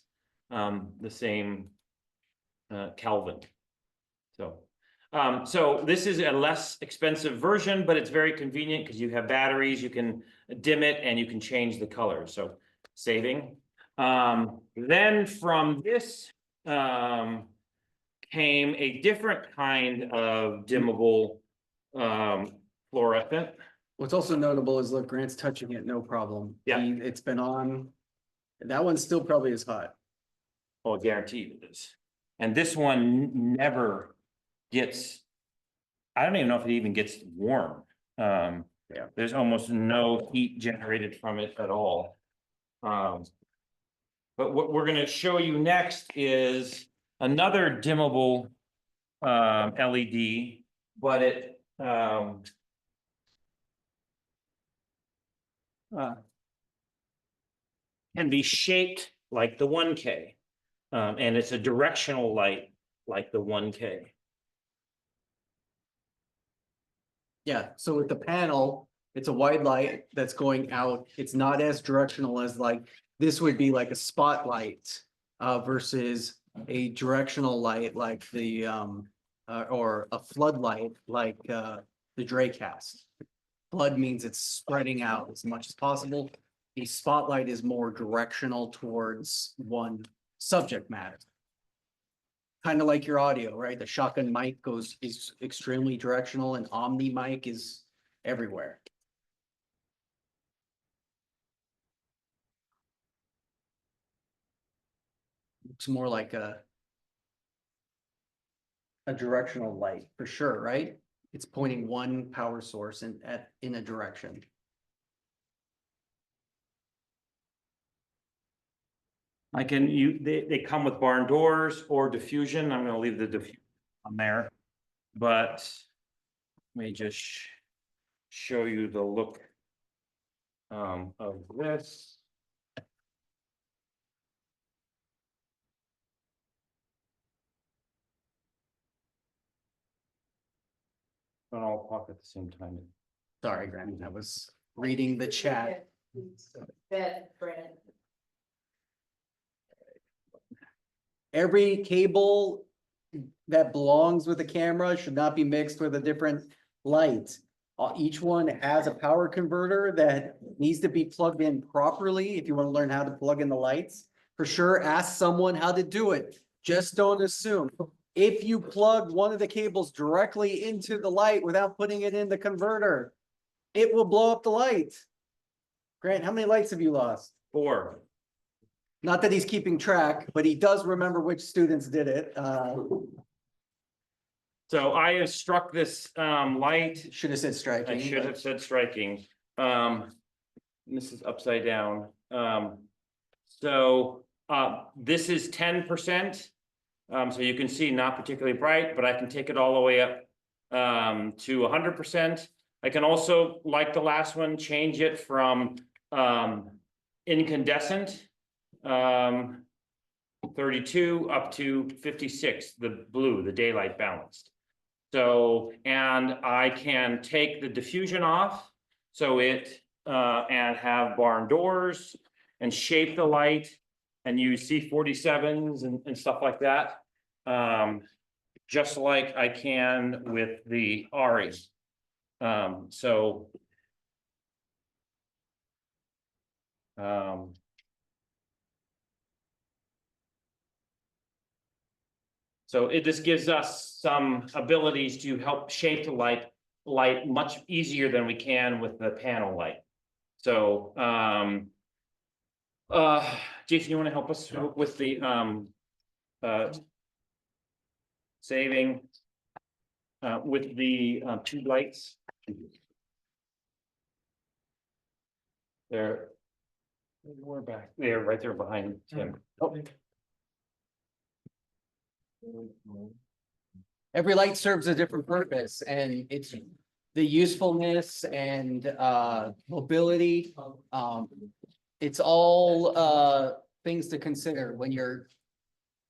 the same Kelvin. So this is a less expensive version, but it's very convenient because you have batteries, you can dim it and you can change the color, so saving. Then from this came a different kind of dimmable fluorescent. What's also notable is, look, Grant's touching it, no problem. Yeah. It's been on. That one still probably is hot. Oh, guaranteed it is. And this one never gets, I don't even know if it even gets warm. Yeah. There's almost no heat generated from it at all. But what we're gonna show you next is another dimmable LED, but it can be shaped like the 1K. And it's a directional light like the 1K. Yeah, so with the panel, it's a wide light that's going out. It's not as directional as like, this would be like a spotlight versus a directional light like the or a floodlight like the Dracast. Flood means it's spreading out as much as possible. A spotlight is more directional towards one subject matter. Kind of like your audio, right? The shotgun mic is extremely directional, and Omni mic is everywhere. It's more like a directional light for sure, right? It's pointing one power source in a direction. They come with barn doors or diffusion. I'm gonna leave the diffusion on there. But let me just show you the look of this. Don't all talk at the same time. Sorry, Grant, I was reading the chat. Bet, Brandon. Every cable that belongs with the camera should not be mixed with a different light. Each one has a power converter that needs to be plugged in properly. If you want to learn how to plug in the lights, for sure, ask someone how to do it. Just don't assume. If you plug one of the cables directly into the light without putting it in the converter, it will blow up the light. Grant, how many lights have you lost? 4. Not that he's keeping track, but he does remember which students did it. So I have struck this light. Should have said striking. I should have said striking. This is upside down. This is 10%. So you can see not particularly bright, but I can take it all the way up to 100%. I can also, like the last one, change it from incandescent 32 up to 56, the blue, the daylight balanced. So, and I can take the diffusion off, so it and have barn doors and shape the light and use C47s and stuff like that. Just like I can with the ARRI. So it just gives us some abilities to help shape the light much easier than we can with the panel light. So, Jason, you want to help us with the saving with the tube lights? We're back. They're right there behind Tim. Oh. Every light serves a different purpose, and it's the usefulness and mobility. It's all things to consider when you're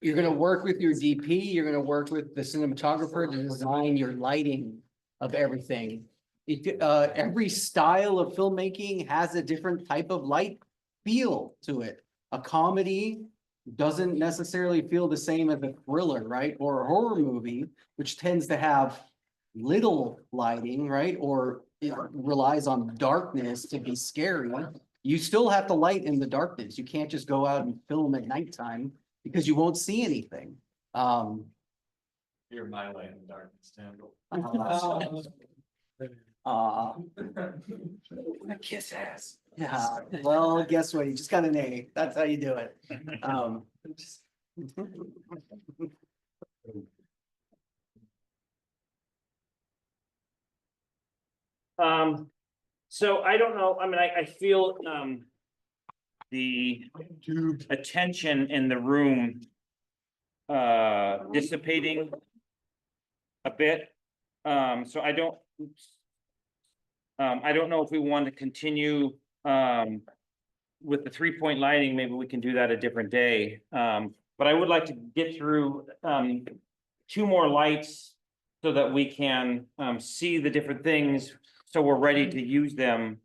You're gonna work with your DP, you're gonna work with the cinematographer to design your lighting of everything. Every style of filmmaking has a different type of light feel to it. A comedy doesn't necessarily feel the same as a thriller, right? Or a horror movie, which tends to have little lighting, right? Or it relies on darkness to be scary. You still have to light in the darkness. You can't just go out and film at nighttime because you won't see anything. You're my light in the darkness, Campbell. Kiss ass. Yeah, well, guess what? You just got an A. That's how you do it. So I don't know, I mean, I feel, the attention in the room dissipating a bit. So I don't know if we want to continue with the 3-point lighting. Maybe we can do that a different day. But I would like to get through 2 more lights so that we can see the different things, so we're ready to use them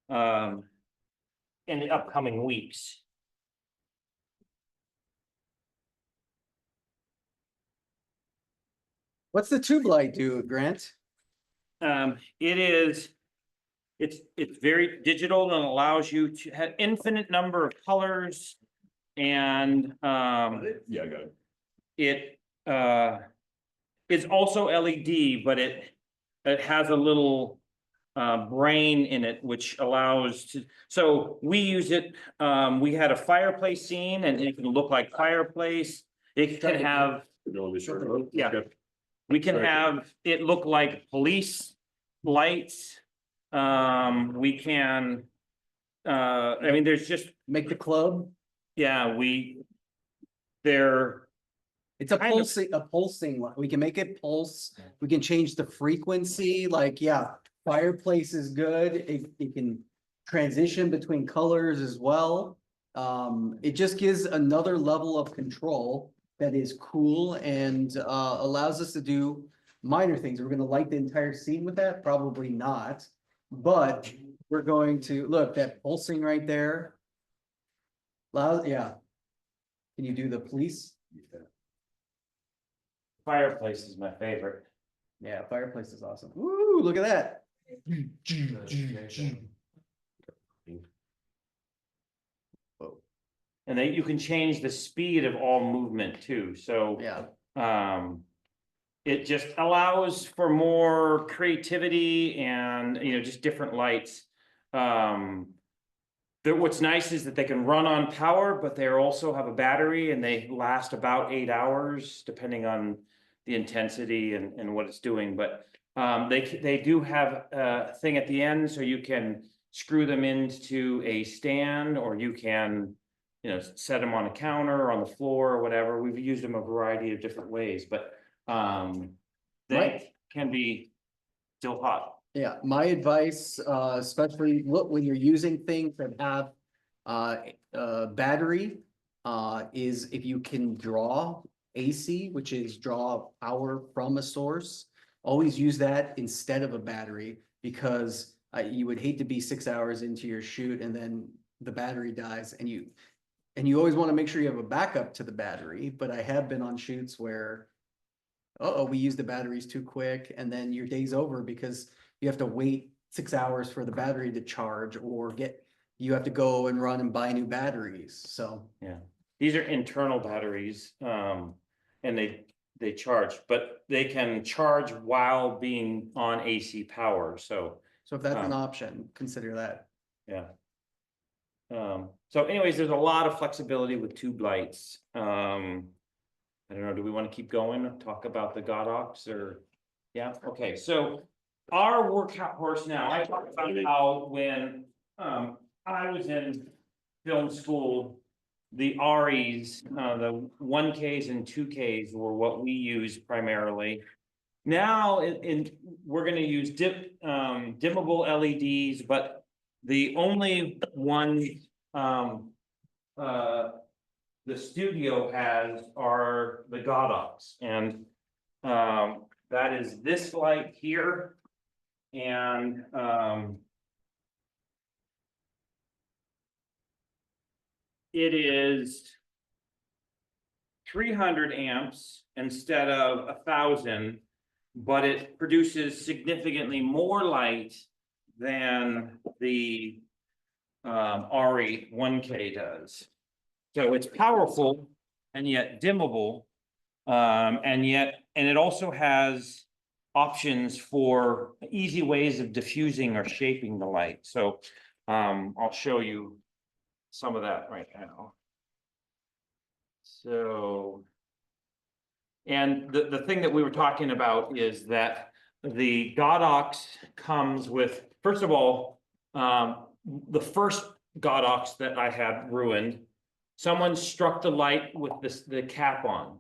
in the upcoming weeks. What's the tube light do, Grant? It's very digital and allows you to have infinite number of colors. And Yeah, I got it it. is also LED, but it has a little brain in it, which allows to, so we use it, we had a fireplace scene and it can look like fireplace. It can have, You want me to short it? Yeah. Okay. we can Right. have it look like police lights. We can, I mean, there's just, Make the club? yeah, they're, It's a Kind of. pulsing one. We can make it pulse. We can change the frequency, like, yeah, fireplace is good. It can transition between colors as well. It just gives another level of control that is cool and allows us to do minor things. We're gonna light the entire scene with that? Probably not. But we're going to, look, that pulsing right there. Loud, yeah. Can you do the police? fireplace is my favorite. Yeah, fireplace is awesome. Woo, look at that. And then you can change the speed of all movement too, so. Yeah, It just allows for more creativity and, just different lights. What's nice is that they can run on power, but they also have a battery and they last about 8 hours, depending on the intensity and what it's doing, but they do have a thing at the end, so you can screw them into a stand, or you can, set them on a counter or on the floor or whatever. We've used them a variety of different ways, but they Right. can be still hot. yeah, my advice, especially look, when you're using things that have battery, is if you can draw AC, which is draw power from a source, always use that instead of a battery, because you would hate to be 6 hours into your shoot and then the battery dies, and you always want to make sure you have a backup to the battery. But I have been on shoots where, we used the batteries too quick, and then your day's over because you have to wait 6 hours for the battery to charge, or you have to go and run and buy new batteries, so. Yeah, these are internal batteries, and they charge, but they can charge while being on AC power, so, So if that's an option, consider that. yeah. So anyways, there's a lot of flexibility with tube lights. I don't know, do we want to keep going, talk about the Godox, or? Yeah, okay, so our workhorse now, I talked about how when I was in film school, the REs, the 1Ks and 2Ks were what we used primarily. Now, we're gonna use dimmable LEDs, but the only one the studio has are the Godox, and that is this light here. And it is 300 amps instead of 1,000, but it produces significantly more light than the RE 1K does. So it's powerful and yet dimmable, and it also has options for easy ways of diffusing or shaping the light. So I'll show you some of that right now. So, and the thing that we were talking about is that the Godox comes with, first of all, the first Godox that I had ruined, someone struck the light with the cap on.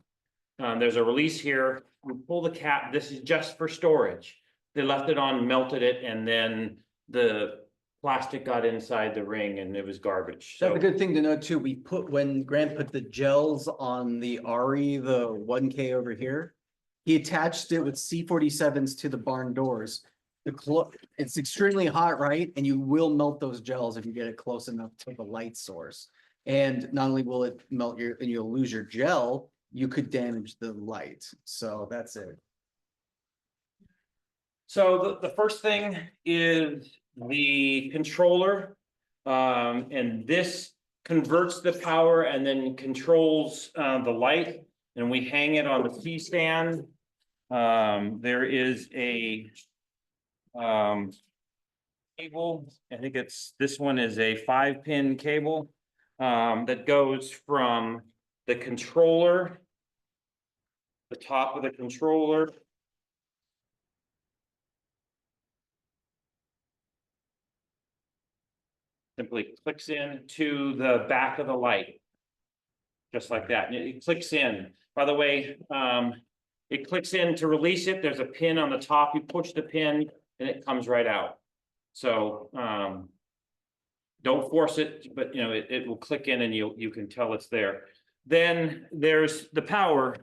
There's a release here, we pull the cap, this is just for storage. They left it on, melted it, and then the plastic got inside the ring and it was garbage. That's So a good thing to know too. We put, when Grant put the gels on the RE, the 1K over here, he attached it with C47s to the barn doors. It's extremely hot, right? And you will melt those gels if you get it close enough to the light source. And not only will it melt and you'll lose your gel, you could damage the light. So that's it. So the first thing is the controller. And this converts the power and then controls the light. And we hang it on the C-stand. There is a cable. I think this one is a 5-pin cable that goes from the controller, the top of the controller, simply clicks in to the back of the light. Just like that, and it clicks in. By the way, it clicks in to release it. There's a pin on the top. You push the pin and it comes right out. So don't force it, but you know, it will click in and you can tell it's there. Then there's the power.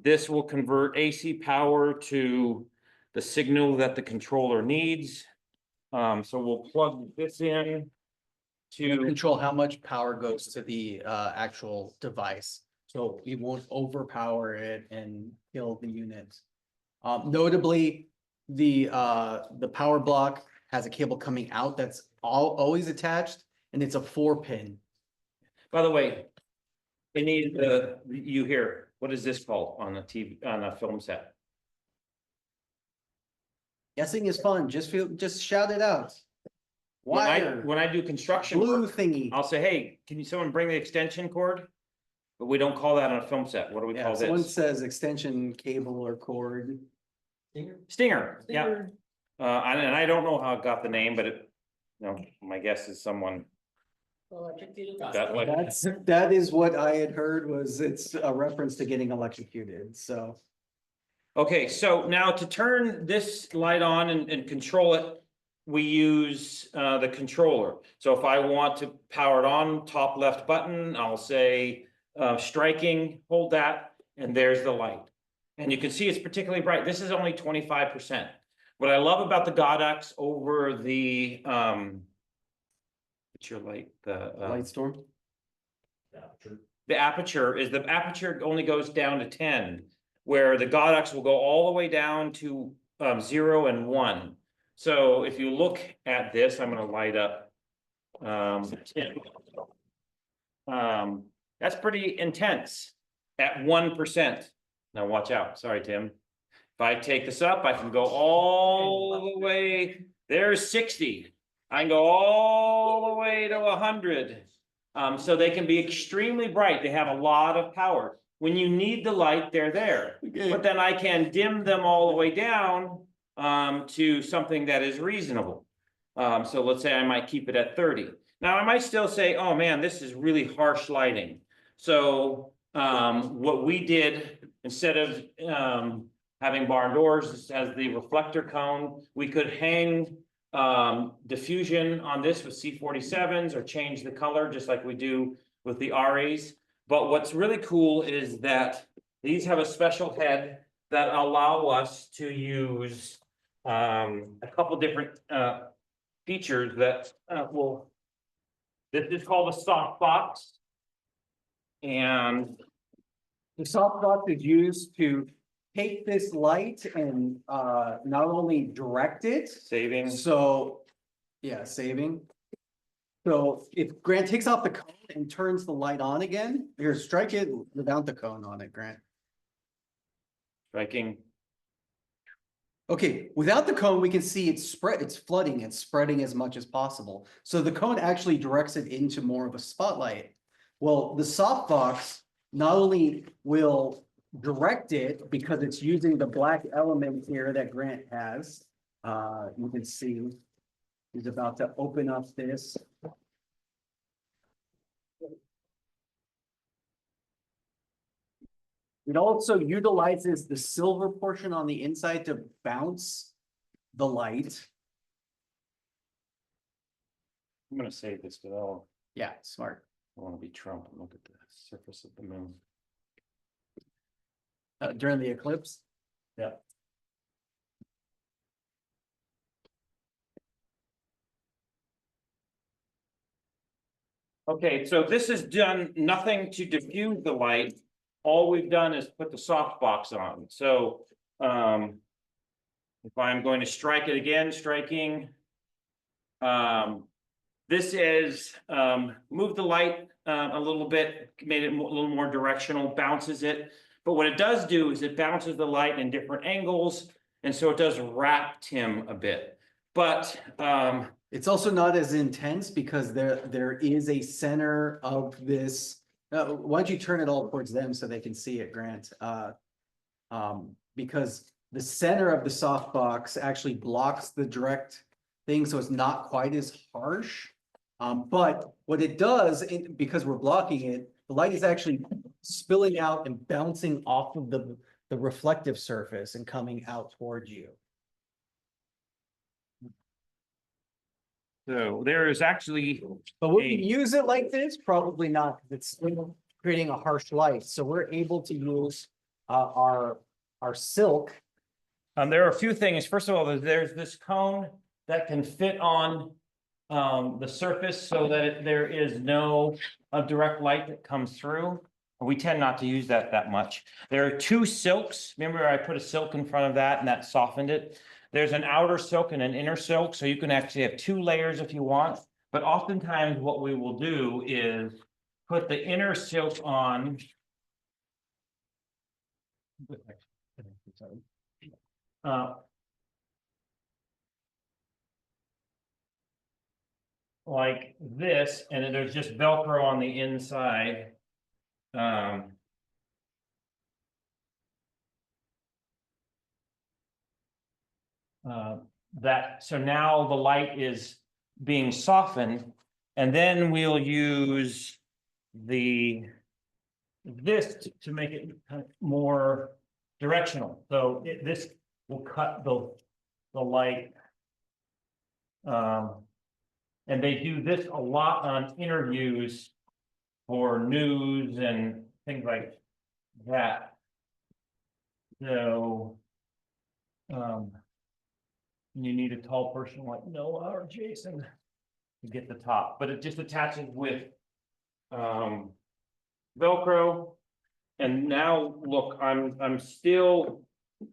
This will convert AC power to the signal that the controller needs. So we'll plug this in To to, control how much power goes to the actual device. So we won't overpower it and kill the unit. Notably, the power block has a cable coming out that's always attached, and it's a 4-pin. by the way, they need you hear, what is this called on a TV, on a film set? Guessing is fun. Just shout it out. Wire, When I do construction blue work, thingy. I'll say, hey, can someone bring the extension cord? But we don't call that on a film set. What do we Yeah, call if someone this? says extension cable or cord. Stinger, yeah. And I don't know how it got the name, but it, you know, my guess is someone. That is what I had heard, was it's a reference to getting electrocuted, so. Okay, so now to turn this light on and control it, we use the controller. So if I want to power it on, top left button, I'll say striking, hold that, and there's the light. And you can see it's particularly bright. This is only 25%. What I love about the Godox over the what's your light? The Light storm. the aperture is the aperture only goes down to 10, where the Godox will go all the way down to 0 and 1. So if you look at this, I'm going to light up 10. That's pretty intense at 1%. Now watch out. Sorry, Tim. If I take this up, I can go all the way. There's 60. I can go all the way to 100. So they can be extremely bright. They have a lot of power. When you need the light, they're there. But then I can dim them all the way down to something that is reasonable. So let's say I might keep it at 30. Now I might still say, oh man, this is really harsh lighting. So what we did, instead of having barn doors as the reflector cone, we could hang diffusion on this with C47s or change the color, just like we do with the RAs. But what's really cool is that these have a special head that allow us to use a couple different features that will. This is called a softbox. And The softbox is used to take this light and not only direct it, saving, so, yeah, saving. So if Grant takes off the cone and turns the light on again, here, strike it without the cone on it, Grant. striking. Okay, without the cone, we can see it's flooding, it's spreading as much as possible. So the cone actually directs it into more of a spotlight. Well, the softbox not only will direct it because it's using the black element here that Grant has. You can see he's about to open up this. It also utilizes the silver portion on the inside to bounce the light. I'm gonna save this because I don't Yeah, smart. want to be Trump and look at the surface of the moon. During the eclipse. Yeah. Okay, so this has done nothing to diffuse the light. All we've done is put the softbox on, so, if I'm going to strike it again, striking. This is, moved the light, a little bit, made it a little more directional, bounces it. But what it does do is it bounces the light in different angles, and so it does wrap Tim a bit. But, It's also not as intense because there is a center of this. Why don't you turn it all towards them so they can see it, Grant? Because the center of the softbox actually blocks the direct thing, so it's not quite as harsh. But what it does, because we're blocking it, the light is actually spilling out and bouncing off of the reflective surface and coming out towards you. so there is actually, But would we Hey. use it like this? Probably not, 'cause it's still creating a harsh light, so we're able to use our silk. there are a few things. First of all, there's this cone that can fit on the surface so that there is no direct light that comes through. We tend not to use that much. There are two silks. Remember, I put a silk in front of that and that softened it. There's an outer silk and an inner silk, so you can actually have two layers if you want. But oftentimes what we will do is put the inner silk on. Like this, and then there's just Velcro on the inside. So now the light is being softened, and then we'll use this to make it kind of more directional. So this will cut the light. And they do this a lot on interviews for news and things like that. So, you need a tall person like Noah or Jason to get the top, but it just attaches with Velcro. And now, look, I'm still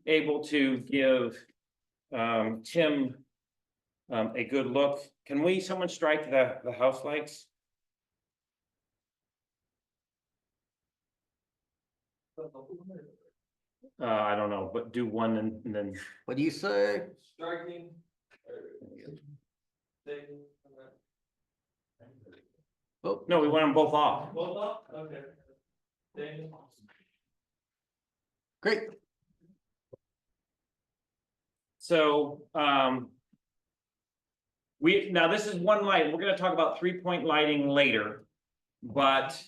able to give Tim a good look. Can someone strike the house lights? I don't know, but do one and then. What do you say? Striking. Oh, No, we want them both off. Both up, okay. Ding. great. So, now this is one light. We're gonna talk about 3-point lighting later. But,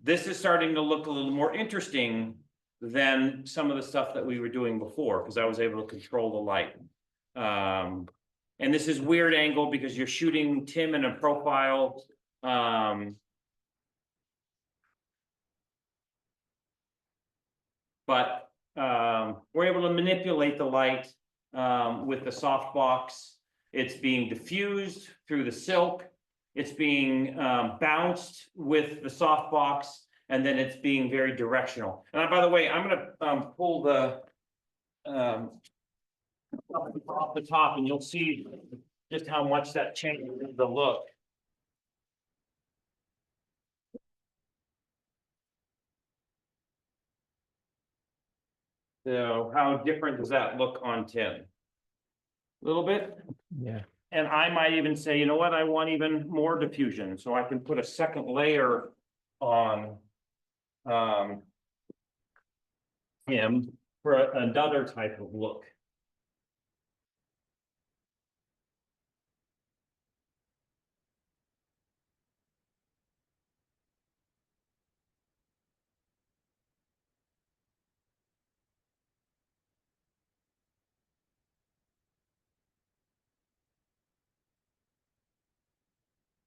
this is starting to look a little more interesting than some of the stuff that we were doing before, because I was able to control the light. And this is weird angle because you're shooting Tim in a profile. But we're able to manipulate the light with the softbox. It's being diffused through the silk. It's being bounced with the softbox, and then it's being very directional. And by the way, I'm gonna pull the off the top, and you'll see just how much that changes the look. So how different does that look on Tim? A little bit? Yeah. And I might even say, you know what, I want even more diffusion, so I can put a second layer on him for another type of look.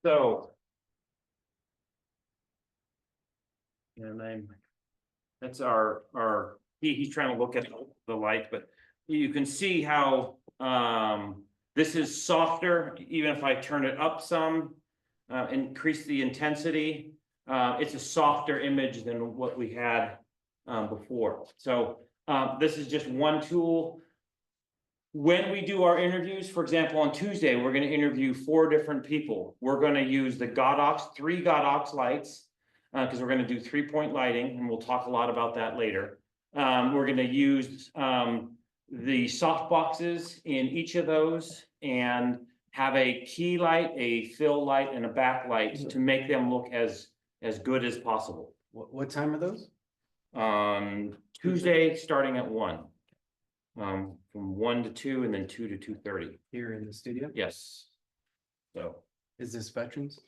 So. And that's he's trying to look at the light, but you can see how, this is softer, even if I turn it up some, increase the intensity. It's a softer image than what we had, before. So, this is just one tool. When we do our interviews, for example, on Tuesday, we're gonna interview 4 different people. We're gonna use the Godox, 3 Godox lights, because we're gonna do 3-point lighting, and we'll talk a lot about that later. We're gonna use the soft boxes in each of those and have a key light, a fill light, and a backlight to make them look as good as possible. What time are those? Tuesday, starting at 1. From 1 to 2, and then 2 to 2:30. Here in the studio? Yes. So, Is this veterans?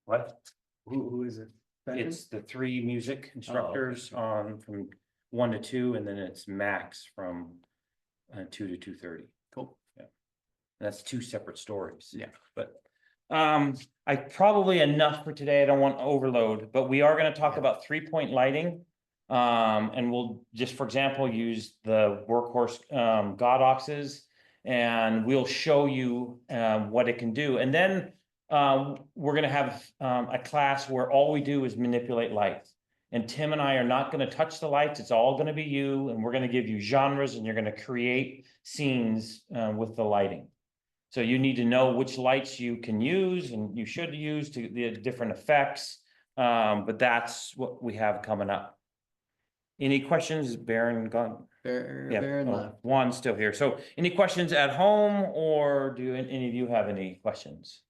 what? Who is it? Veterans? It's the 3 music instructors from 1 to 2, and then it's Max from 2 to 2:30. Cool. Yeah. That's 2 separate stories. Yeah. But I probably enough for today. I don't want to overload, but we are going to talk about 3-point lighting. And we'll just, for example, use the Workhorse Godoxes, and we'll show you what it can do. And then we're gonna have a class where all we do is manipulate lights. And Tim and I are not gonna touch the lights, it's all gonna be you, and we're gonna give you genres, and you're gonna create scenes with the lighting. So you need to know which lights you can use and you should use to the different effects. But that's what we have coming up. Any questions? Baron gone? Yeah, Baron oh, left. Juan's still here. So any questions at home, or do any of you have any questions?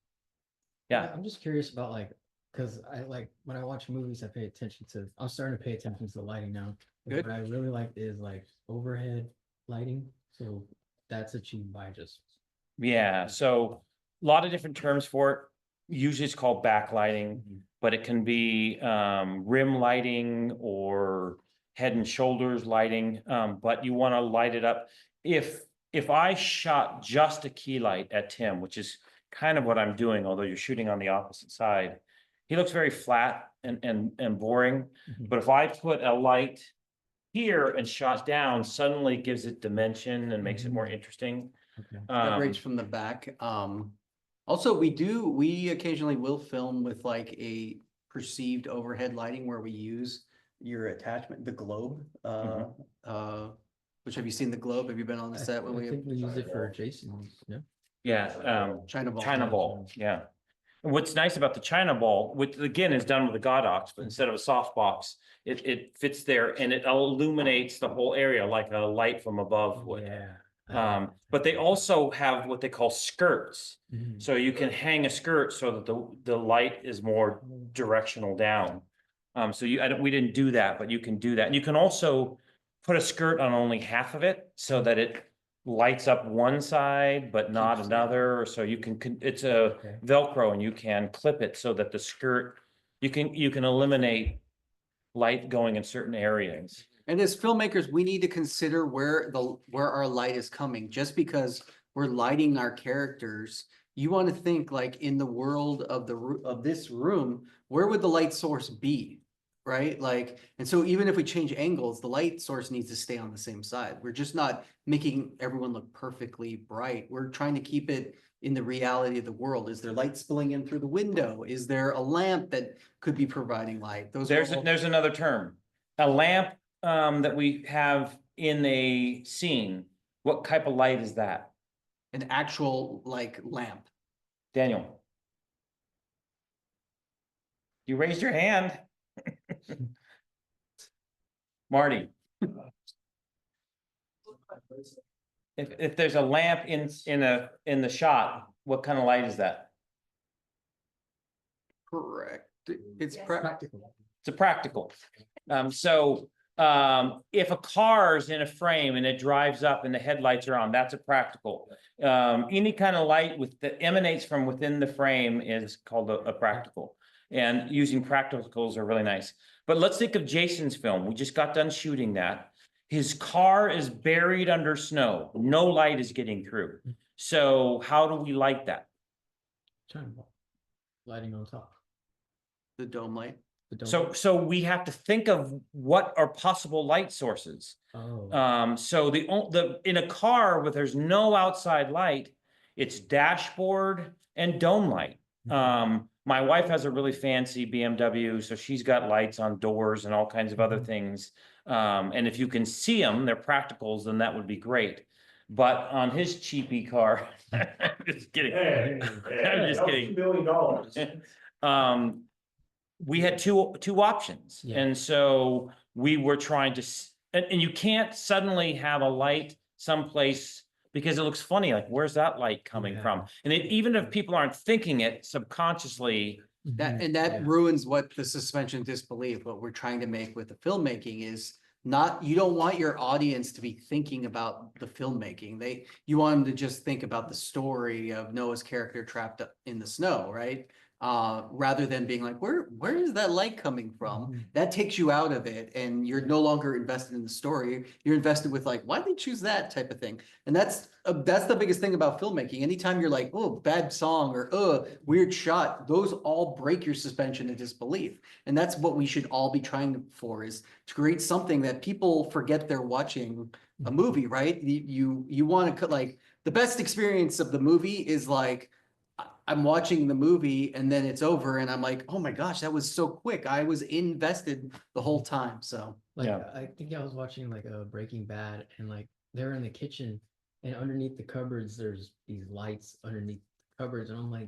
Yeah, I'm just curious about like, cause I like, when I watch movies, I pay attention to, I'm starting to pay attention to the lighting now. Good. What I really like is like overhead lighting, so that's achieved by just. yeah. So a lot of different terms for it. Usually it's called backlighting, but it can be rim lighting or head and shoulders lighting. But you want to light it up. If I shot just a key light at Tim, which is kind of what I'm doing, although you're shooting on the opposite side, he looks very flat and boring. But if I put a light here and shot down, suddenly it gives it dimension and makes it more interesting. Okay. Separates from the back. Also, we occasionally will film with like a perceived overhead lighting where we use your attachment, the globe. Which, have you seen the globe? Have you been on the set when I think we use it for Jason, yeah. Yeah, China ball? China ball, yeah. And what's nice about the China ball, which again is done with a Godox, but instead of a softbox, it fits there and it illuminates the whole area like a light from above would. Yeah. But they also have what they call skirts. Mhm. So you can hang a skirt so that the light is more directional down. So we didn't do that, but you can do that. And you can also put a skirt on only half of it so that it lights up one side, but not Keeps- another. So you can, it's a Okay. Velcro and you can clip it so that the skirt, you can eliminate light going in certain areas. And as filmmakers, we need to consider where our light is coming, just because we're lighting our characters. You want to think like in the world of of this room, where would the light source be? Right? Like, and so even if we change angles, the light source needs to stay on the same side. We're just not making everyone look perfectly bright. We're trying to keep it in the reality of the world. Is there light spilling in through the window? Is there a lamp that could be providing light? Those are all- There's another term, a lamp, that we have in a scene. What type of light is that? an actual like lamp. Daniel? You raised your hand. Marty? If there's a lamp in the shot, what kind of light is that? Correct. It's Yes. Practical. It's a practical. If a car's in a frame and it drives up and the headlights are on, that's a practical. Any kind of light that emanates from within the frame is called a practical. And using practicals are really nice. But let's think of Jason's film. We just got done shooting that. His car is buried under snow. No light is getting through. So how do we light that? Chime ball. Lighting on top. the dome light. The dome. So we have to think of what are possible light sources. Oh, So in a car where there's no outside light, it's dashboard and dome light. My wife has a really fancy BMW, so she's got lights on doors and all kinds of other things. And if you can see them, they're practicals, then that would be great. But on his cheapy car, just kidding. I'm just kidding. $2 million. We had two options, Yeah. and so we were trying to, and you can't suddenly have a light someplace because it looks funny, like where's that light coming Yeah. from? And even if people aren't thinking it subconsciously, That, mhm, and that yeah. ruins what the suspension of disbelief, what we're trying to make with the filmmaking is not, you don't want your audience to be thinking about the filmmaking. You want them to just think about the story of Noah's character trapped up in the snow, right? Rather than being like, where is that light coming from? Mhm. That takes you out of it and you're no longer invested in the story. You're invested with like, why did they choose that type of thing? And that's the biggest thing about filmmaking. Anytime you're like, oh, bad song or weird shot, those all break your suspension of disbelief. And that's what we should all be trying for, is to create something that people forget they're watching a movie, right? You want to like, the best experience of the movie is like, I'm watching the movie and then it's over and I'm like, oh my gosh, that was so quick. I was invested the whole time. So Like, Yeah. I think I was watching like a Breaking Bad and like they're in the kitchen and underneath the cupboards, there's these lights underneath the cupboards. And I'm like,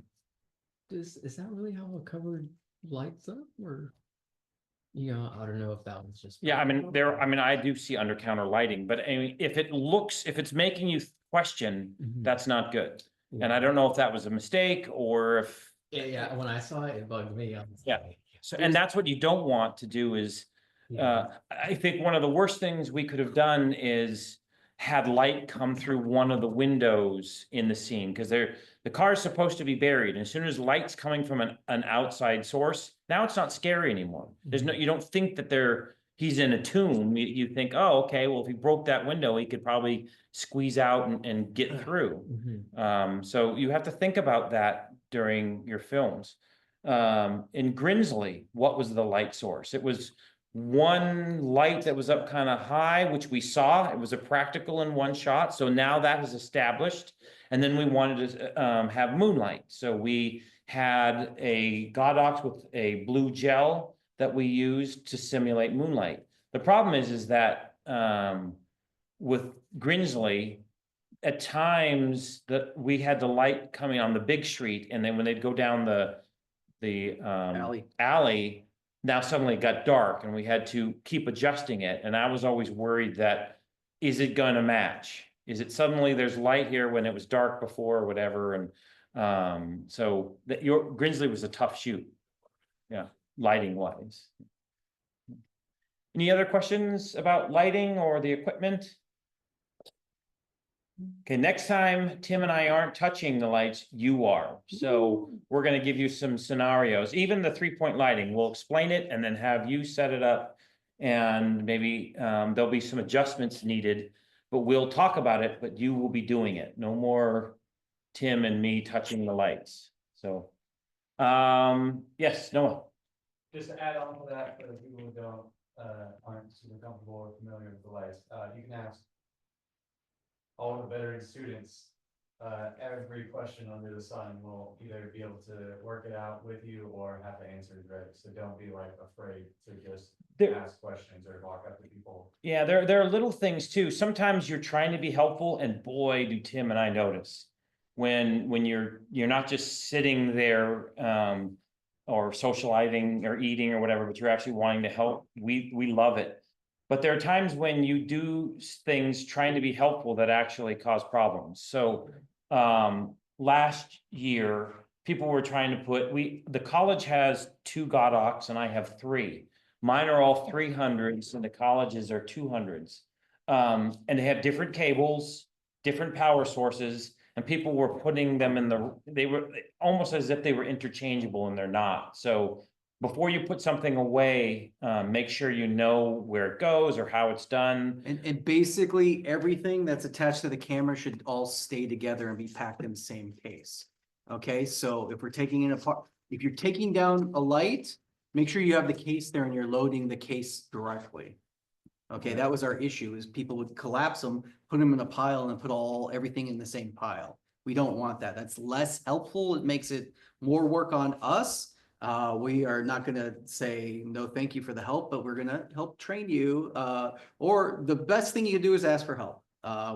is that really how a cupboard lights up? Or, I don't know if that was just. yeah, I do see under counter lighting, but I mean, if it's making you question, Mhm. that's not good. And Yeah. I don't know if that was a mistake or if, Yeah, when I saw it, it bugged me. I was Yeah. like, so, and that's what you don't want to do is, yeah. I think one of the worst things we could have done is had light come through one of the windows in the scene, because the car is supposed to be buried. And as soon as light's coming from an outside source, now it's not scary anymore. You don't think that he's in a tomb. You think, oh, okay, well, if he broke that window, he could probably squeeze out and get through. Mhm. So you have to think about that during your films. In Grinsley, what was the light source? It was one light that was up kind of high, which we saw. It was a practical in one shot. So now that is established. And then we wanted to have moonlight. So we had a Godox with a blue gel that we used to simulate moonlight. The problem is that with Grinsley, at times that we had the light coming on the big street, and then when they'd go down the alley, now suddenly it got dark and we had to keep adjusting it. And I was always worried that, is it gonna match? Is it suddenly there's light here when it was dark before or whatever? And so your Grinsley was a tough shoot. Yeah, lighting wise. Any other questions about lighting or the equipment? Okay, next time Tim and I aren't touching the lights, you are. So we're gonna give you some scenarios, even the 3-point lighting. We'll explain it and then have you set it up. And maybe there'll be some adjustments needed but we'll talk about it, but you will be doing it. No more Tim and me touching the lights. So, yes, Noah. Just to add on to that, for the people who don't, aren't super comfortable or familiar with the lights, you can ask all the veteran students, every question under the sun, will either be able to work it out with you or have the answers ready. So don't be like afraid to just There- ask questions or walk up to people. Yeah, there are little things too. Sometimes you're trying to be helpful, and boy, do Tim and I notice. When you're not just sitting there or socializing or eating or whatever, but you're actually wanting to help. We love it. But there are times when you do things trying to be helpful that actually cause problems. So last year, people were trying to put, the college has 2 Godox and I have 3. Mine are all 300s and the colleges are 200s. And they have different cables, different power sources, and people were putting them they were almost as if they were interchangeable, and they're not. So before you put something away, make sure you know where it goes or how it's done. And basically, everything that's attached to the camera should all stay together and be packed in the same case. Okay, so if we're taking it apart, if you're taking down a light, make sure you have the case there and you're loading the case directly. Okay, that was our issue, is people would collapse them, put them in a pile and put everything in the same pile. We don't want that. That's less helpful. It makes it more work on us. We are not gonna say, no, thank you for the help, but we're gonna help train you. Or the best thing you can do is ask for help.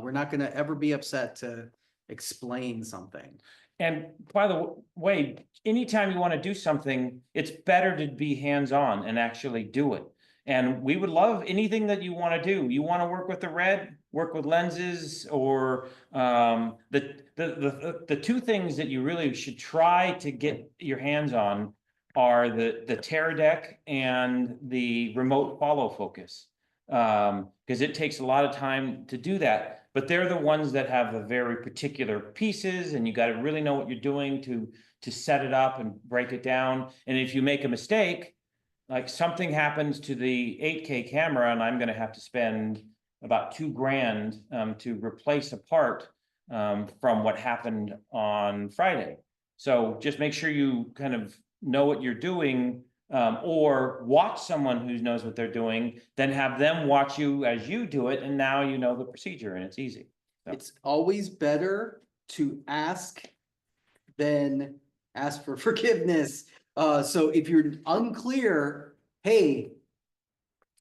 We're not gonna ever be upset to explain something. And by the way, anytime you want to do something, it's better to be hands-on and actually do it. And we would love anything that you want to do. You want to work with the red, work with lenses, or the 2 things that you really should try to get your hands on are the Teradek and the remote follow focus. Because it takes a lot of time to do that. But they're the ones that have the very particular pieces, and you got to really know what you're doing to set it up and break it down. And if you make a mistake, like something happens to the 8K camera, and I'm going to have to spend about $2,000 to replace a part from what happened on Friday. So just make sure you kind of know what you're doing, or watch someone who knows what they're doing, then have them watch you as you do it, and now you know the procedure and it's easy. So. It's always better to ask than ask for forgiveness. So if you're unclear, hey,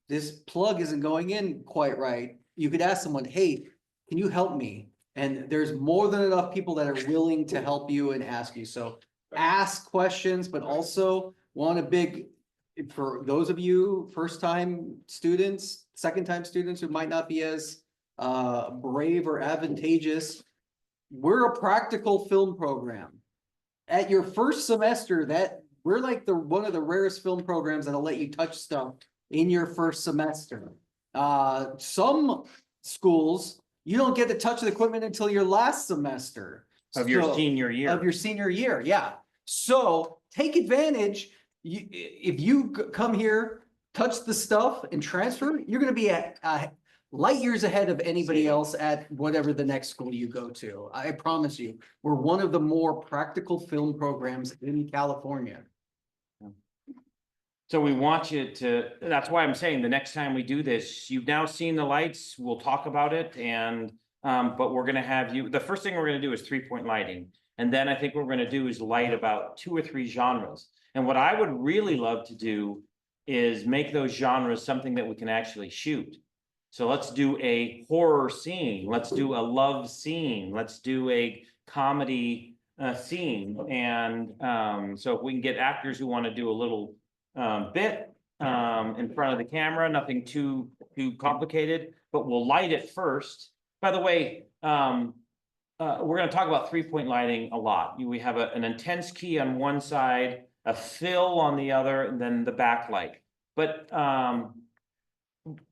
this plug isn't going in quite right, you could ask someone, hey, can you help me? And there's more than enough people that are willing to help you and ask you. So ask questions, but also for those of you first-time students, second-time students who might not be as brave or advantageous, we're a practical film program. At your first semester, we're like one of the rarest film programs that'll let you touch stuff in your first semester. Some schools, you don't get to touch the equipment until your last semester. Of your senior year. Of your senior year, yeah. So take advantage. If you come here, touch the stuff and transfer, you're gonna be at light years ahead of anybody else at whatever the next school you go to. I promise you, we're one of the more practical film programs in California. So we want you to, that's why I'm saying the next time we do this, you've now seen the lights, we'll talk about it, and but we're gonna have you, the first thing we're gonna do is 3-point lighting. And then I think what we're gonna do is light about 2 or 3 genres. And what I would really love to do is make those genres something that we can actually shoot. So let's do a horror scene, let's do a love scene, let's do a comedy scene. And so if we can get actors who want to do a little bit in front of the camera, nothing too complicated, but we'll light it first. By the way, we're going to talk about 3-point lighting a lot. We have an intense key on one side, a fill on the other, and then the backlight. But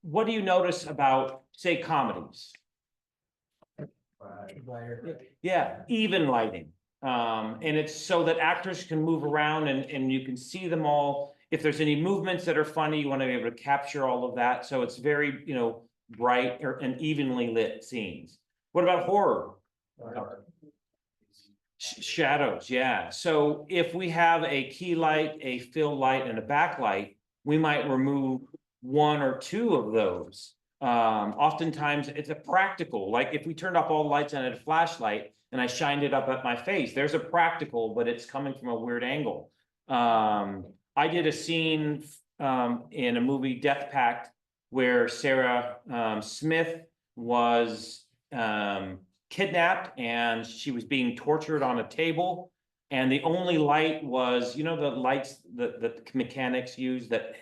what do you notice about, say, comedies? Yeah, even lighting. And it's so that actors can move around and you can see them all. If there's any movements that are funny, you want to be able to capture all of that. So it's very, bright or and evenly lit scenes. What about horror? Shadows, yeah. So if we have a key light, a fill light, and a backlight, we might remove one or two of those. Oftentimes it's a practical, like if we turned off all the lights and had a flashlight and I shined it up at my face, there's a practical, but it's coming from a weird angle. I did a scene in a movie, Death Pact, where Sarah Smith was kidnapped and she was being tortured on a table. And the only light was, you know, the lights that the mechanics use, that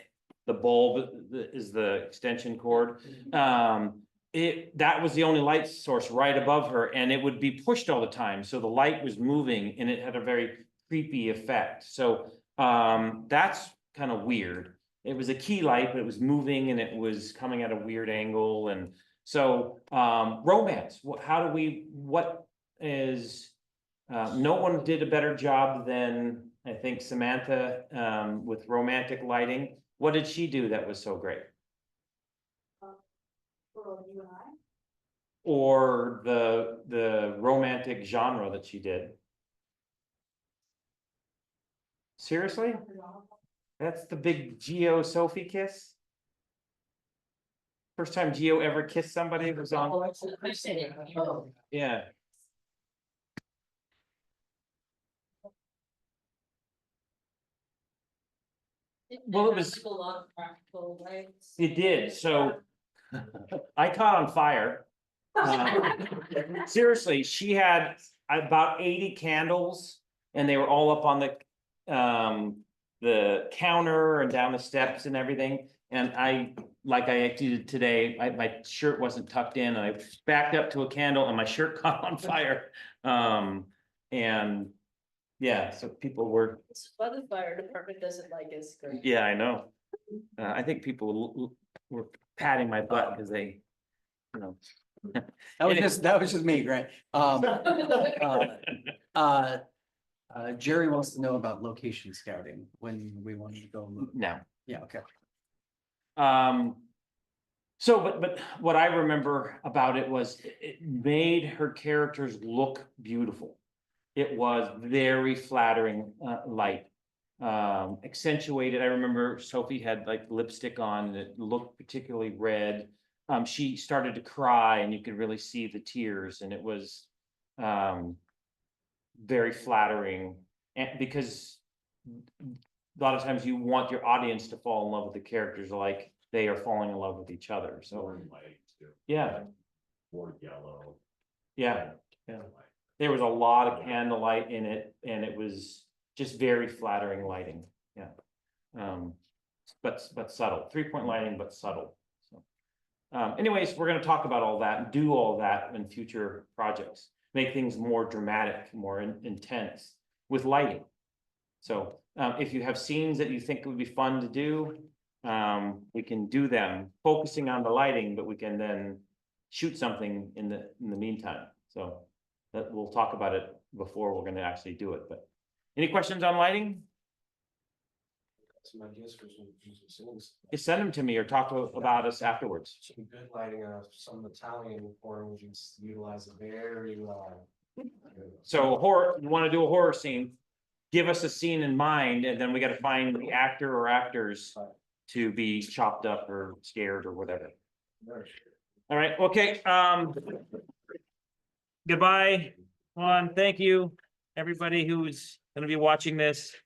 the bulb is the extension cord. That was the only light source right above her, and it would be pushed all the time. So the light was moving and it had a very creepy effect. So that's kind of weird. It was a key light, but it was moving and it was coming at a weird angle. And so romance, what is, no one did a better job than I think Samantha with romantic lighting. What did she do that was so great? For you and I. Or the romantic genre that she did? Seriously? That's the big Geo Sophie kiss? First time Geo ever kissed somebody was on, yeah. Well, it was, it did, so I caught on fire. Seriously, she had about 80 candles and they were all up on the counter and down the steps and everything. And like I did today, my shirt wasn't tucked in. I backed up to a candle and my shirt caught on fire. And yeah, so people were. Well, the fire department doesn't like us. Yeah, I know. I think people were patting my butt because they, you know. That was just me, Grant. Jerry wants to know about location scouting, when we wanted to go. No. Yeah, okay. So, but what I remember about it was it made her characters look beautiful. It was very flattering light, accentuated. I remember Sophie had like lipstick on and it looked particularly red. She started to cry and you could really see the tears, and it was very flattering. And because a lot of times you want your audience to fall in love with the characters like they are falling in love with each other. So yeah, more yellow. yeah, yeah. There was a lot of candlelight in it, and it was just very flattering lighting. Yeah, but subtle, 3-point lighting, but subtle. So, anyways, we're going to talk about all that and do all that in future projects. Make things more dramatic, more intense with lighting. So, if you have scenes that you think would be fun to do, we can do them focusing on the lighting, but we can then shoot something in the meantime. So. That we'll talk about it before we're going to actually do it. But any questions on lighting? Some ideas for some scenes. You send them to me or talk about us afterwards. Some good lighting, some Italian oranges utilize it very well. So horror, you want to do a horror scene, give us a scene in mind, and then we got to find the actor or actors to be chopped up or scared or whatever. All right, okay. Goodbye, thank you, everybody who's gonna be watching this.